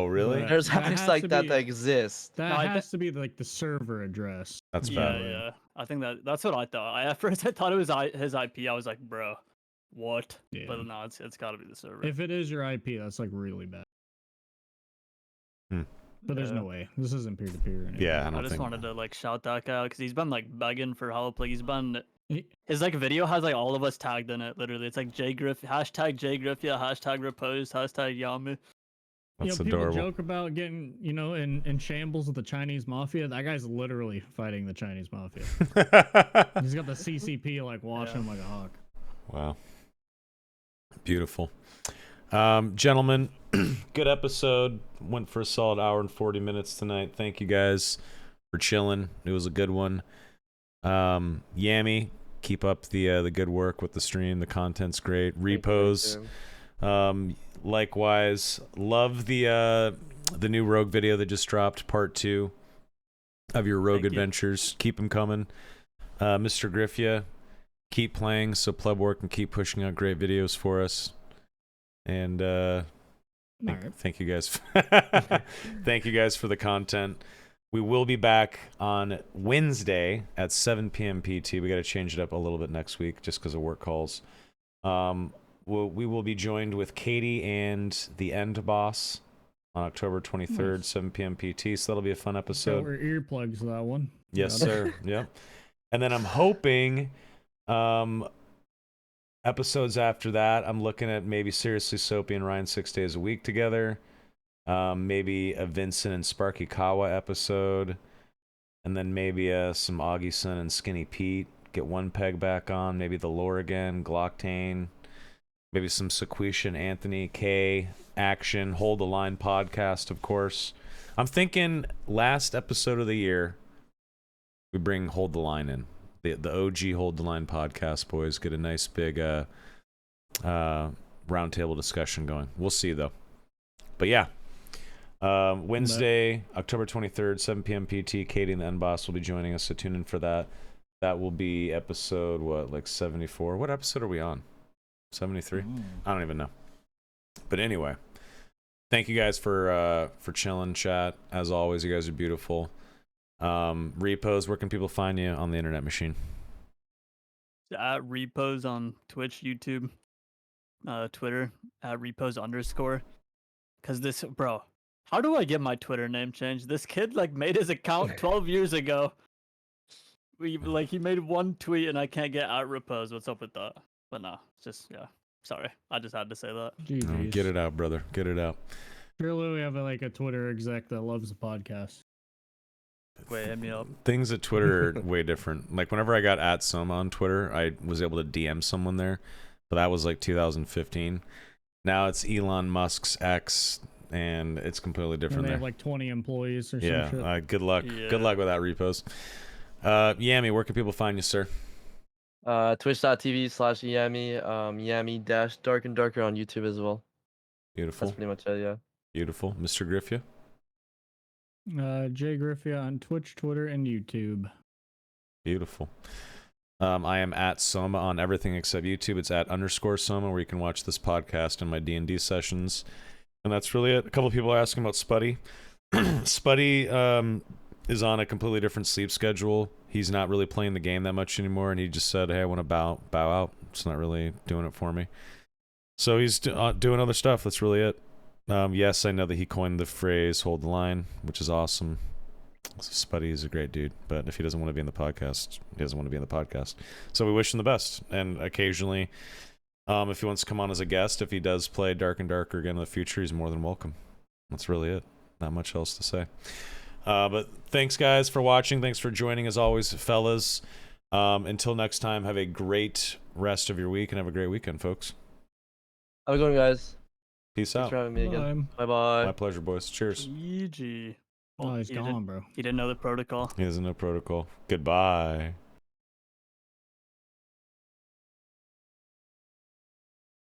D: concerning,
A: really?
D: but
C: There's
D: that
C: hacks
D: has
C: like
D: to
C: that
D: be-
C: that exist.
D: That
B: No, I
D: has to be like the server address.
A: That's
B: Yeah,
A: bad.
B: yeah. I think that's what I thought. At first I thought it was his IP. I was like, bro, what?
D: Yeah.
B: But no, it's got to be the server.
D: If it is your IP, that's like really bad.
A: Hmm.
D: But there's
B: Yeah.
D: no way. This isn't peer to peer.
A: Yeah, I
B: I
A: don't
B: just
A: think.
B: wanted to like shout that guy out because he's been like begging for help. Like
D: He-
B: his like video has like all of us tagged in it. Literally, it's like hashtag JGriffia, hashtag Repoze, hashtag Y4mi.
A: That's
D: people
A: adorable.
D: joke about getting, in shambles with the Chinese mafia. That guy's literally fighting the Chinese mafia. He's got the CCP like watching him like a hawk.
A: Wow. Beautiful. Gentlemen, good episode. Went for a solid hour and 40 minutes tonight. Thank you guys for chilling. It was a good one. Y4mi, keep up the good work with the stream. The content's great. Repoze, likewise. Love the new Rogue video that just dropped, part 2 of your Rogue adventures. Keep them coming. Mr. Griffia, keep playing so Plebwork can keep pushing out great videos for us. And thank you guys. Thank you guys for the content. We will be back on Wednesday at 7 p.m. PT. We got to change it up a little bit next week just because of work calls. We will be joined with Katie and the End Boss on October 23rd,
D: Nice.
A: 7 p.m. PT. So that'll be a fun
D: So
A: episode.
D: we're earplugs for that one.
A: Yes,
D: Got it.
A: sir. Yep. And then I'm hoping episodes after that, I'm looking at maybe Seriously Soapy and Ryan 6 days a week together. Maybe a Vincent and Sparky Kawa episode. And then maybe some Augie-san and Skinny Pete. Get One Peg back on. Maybe the Lore again. Glocktain. Maybe some Sequisha, Anthony, K, Action, Hold the Line podcast, of course. I'm thinking last episode of the year, we bring Hold the Line in. The OG Hold the Line podcast, boys. Get a nice big roundtable discussion going. We'll see, though. But yeah, Wednesday, October 23rd, 7 p.m. PT. Katie and the End Boss will be joining us, so tune in for that. That will be episode, like 74? What episode are we on? 73? I don't even know. But anyway, thank you guys for chilling, chat. As always, you guys are beautiful. Repoze, where can people find you on the internet machine?
B: At Repoze on Twitch, YouTube, Twitter, at Repoze_. Cause this, bro, how do I get my Twitter name changed? This kid like made his account 12 years ago. He made one tweet and I can't get at Repoze. What's up with that? But no, just sorry. I just had to say that.
D: GGs.
A: Get it out, brother. Get it out.
D: Surely we have a Twitter exec that loves the podcast.
B: Wait, hit me up.
A: Things at Twitter are way different. Like whenever I got at Soma on Twitter, I was able to DM someone there, but that was like 2015. Now it's Elon Musk's X, and it's completely
D: And
A: different
D: they
A: there.
D: have like 20 employees or some shit.
A: Yeah, good luck.
B: Yeah.
A: Good luck with that, Repoze. Y4mi, where can people find you, sir?
C: Twitch.tv/Y4mi, Y4mi-Dark and Darker on YouTube as well.
A: Beautiful.
C: That's pretty much it, yeah.
A: Beautiful. Mr. Griffia?
D: Jay Griffia on Twitch, Twitter, and YouTube.
A: Beautiful. I am at Soma on everything except YouTube. It's at _Soma, where you can watch this podcast and my D&D sessions. And that's really it. A couple of people are asking about Spuddy. Spuddy is on a completely different sleep schedule. He's not really playing the game that much anymore, and he just said, hey, I want to bow out. It's not really doing it for me. So he's doing other stuff. That's really it. Yes, I know that he coined the phrase hold the line, which is awesome. Spuddy is a great dude, but if he doesn't want to be in the podcast, he doesn't want to be in the podcast. So we wish him the best. And occasionally, if he wants to come on as a guest, if he does play Dark and Darker again in the future, he's more than welcome. That's really it. Not much else to say. But thanks, guys, for watching. Thanks for joining, as always, fellas. Until next time, have a great rest of your week and have a great weekend, folks.
C: Have a good one, guys.
A: Peace
C: Thanks
A: out.
C: for having me again.
D: Bye.
C: Bye-bye.
A: My pleasure, boys. Cheers.
B: GG.
D: Oh, he's
B: you
D: gone, bro.
B: You didn't know the protocol.
A: He doesn't know protocol. Goodbye.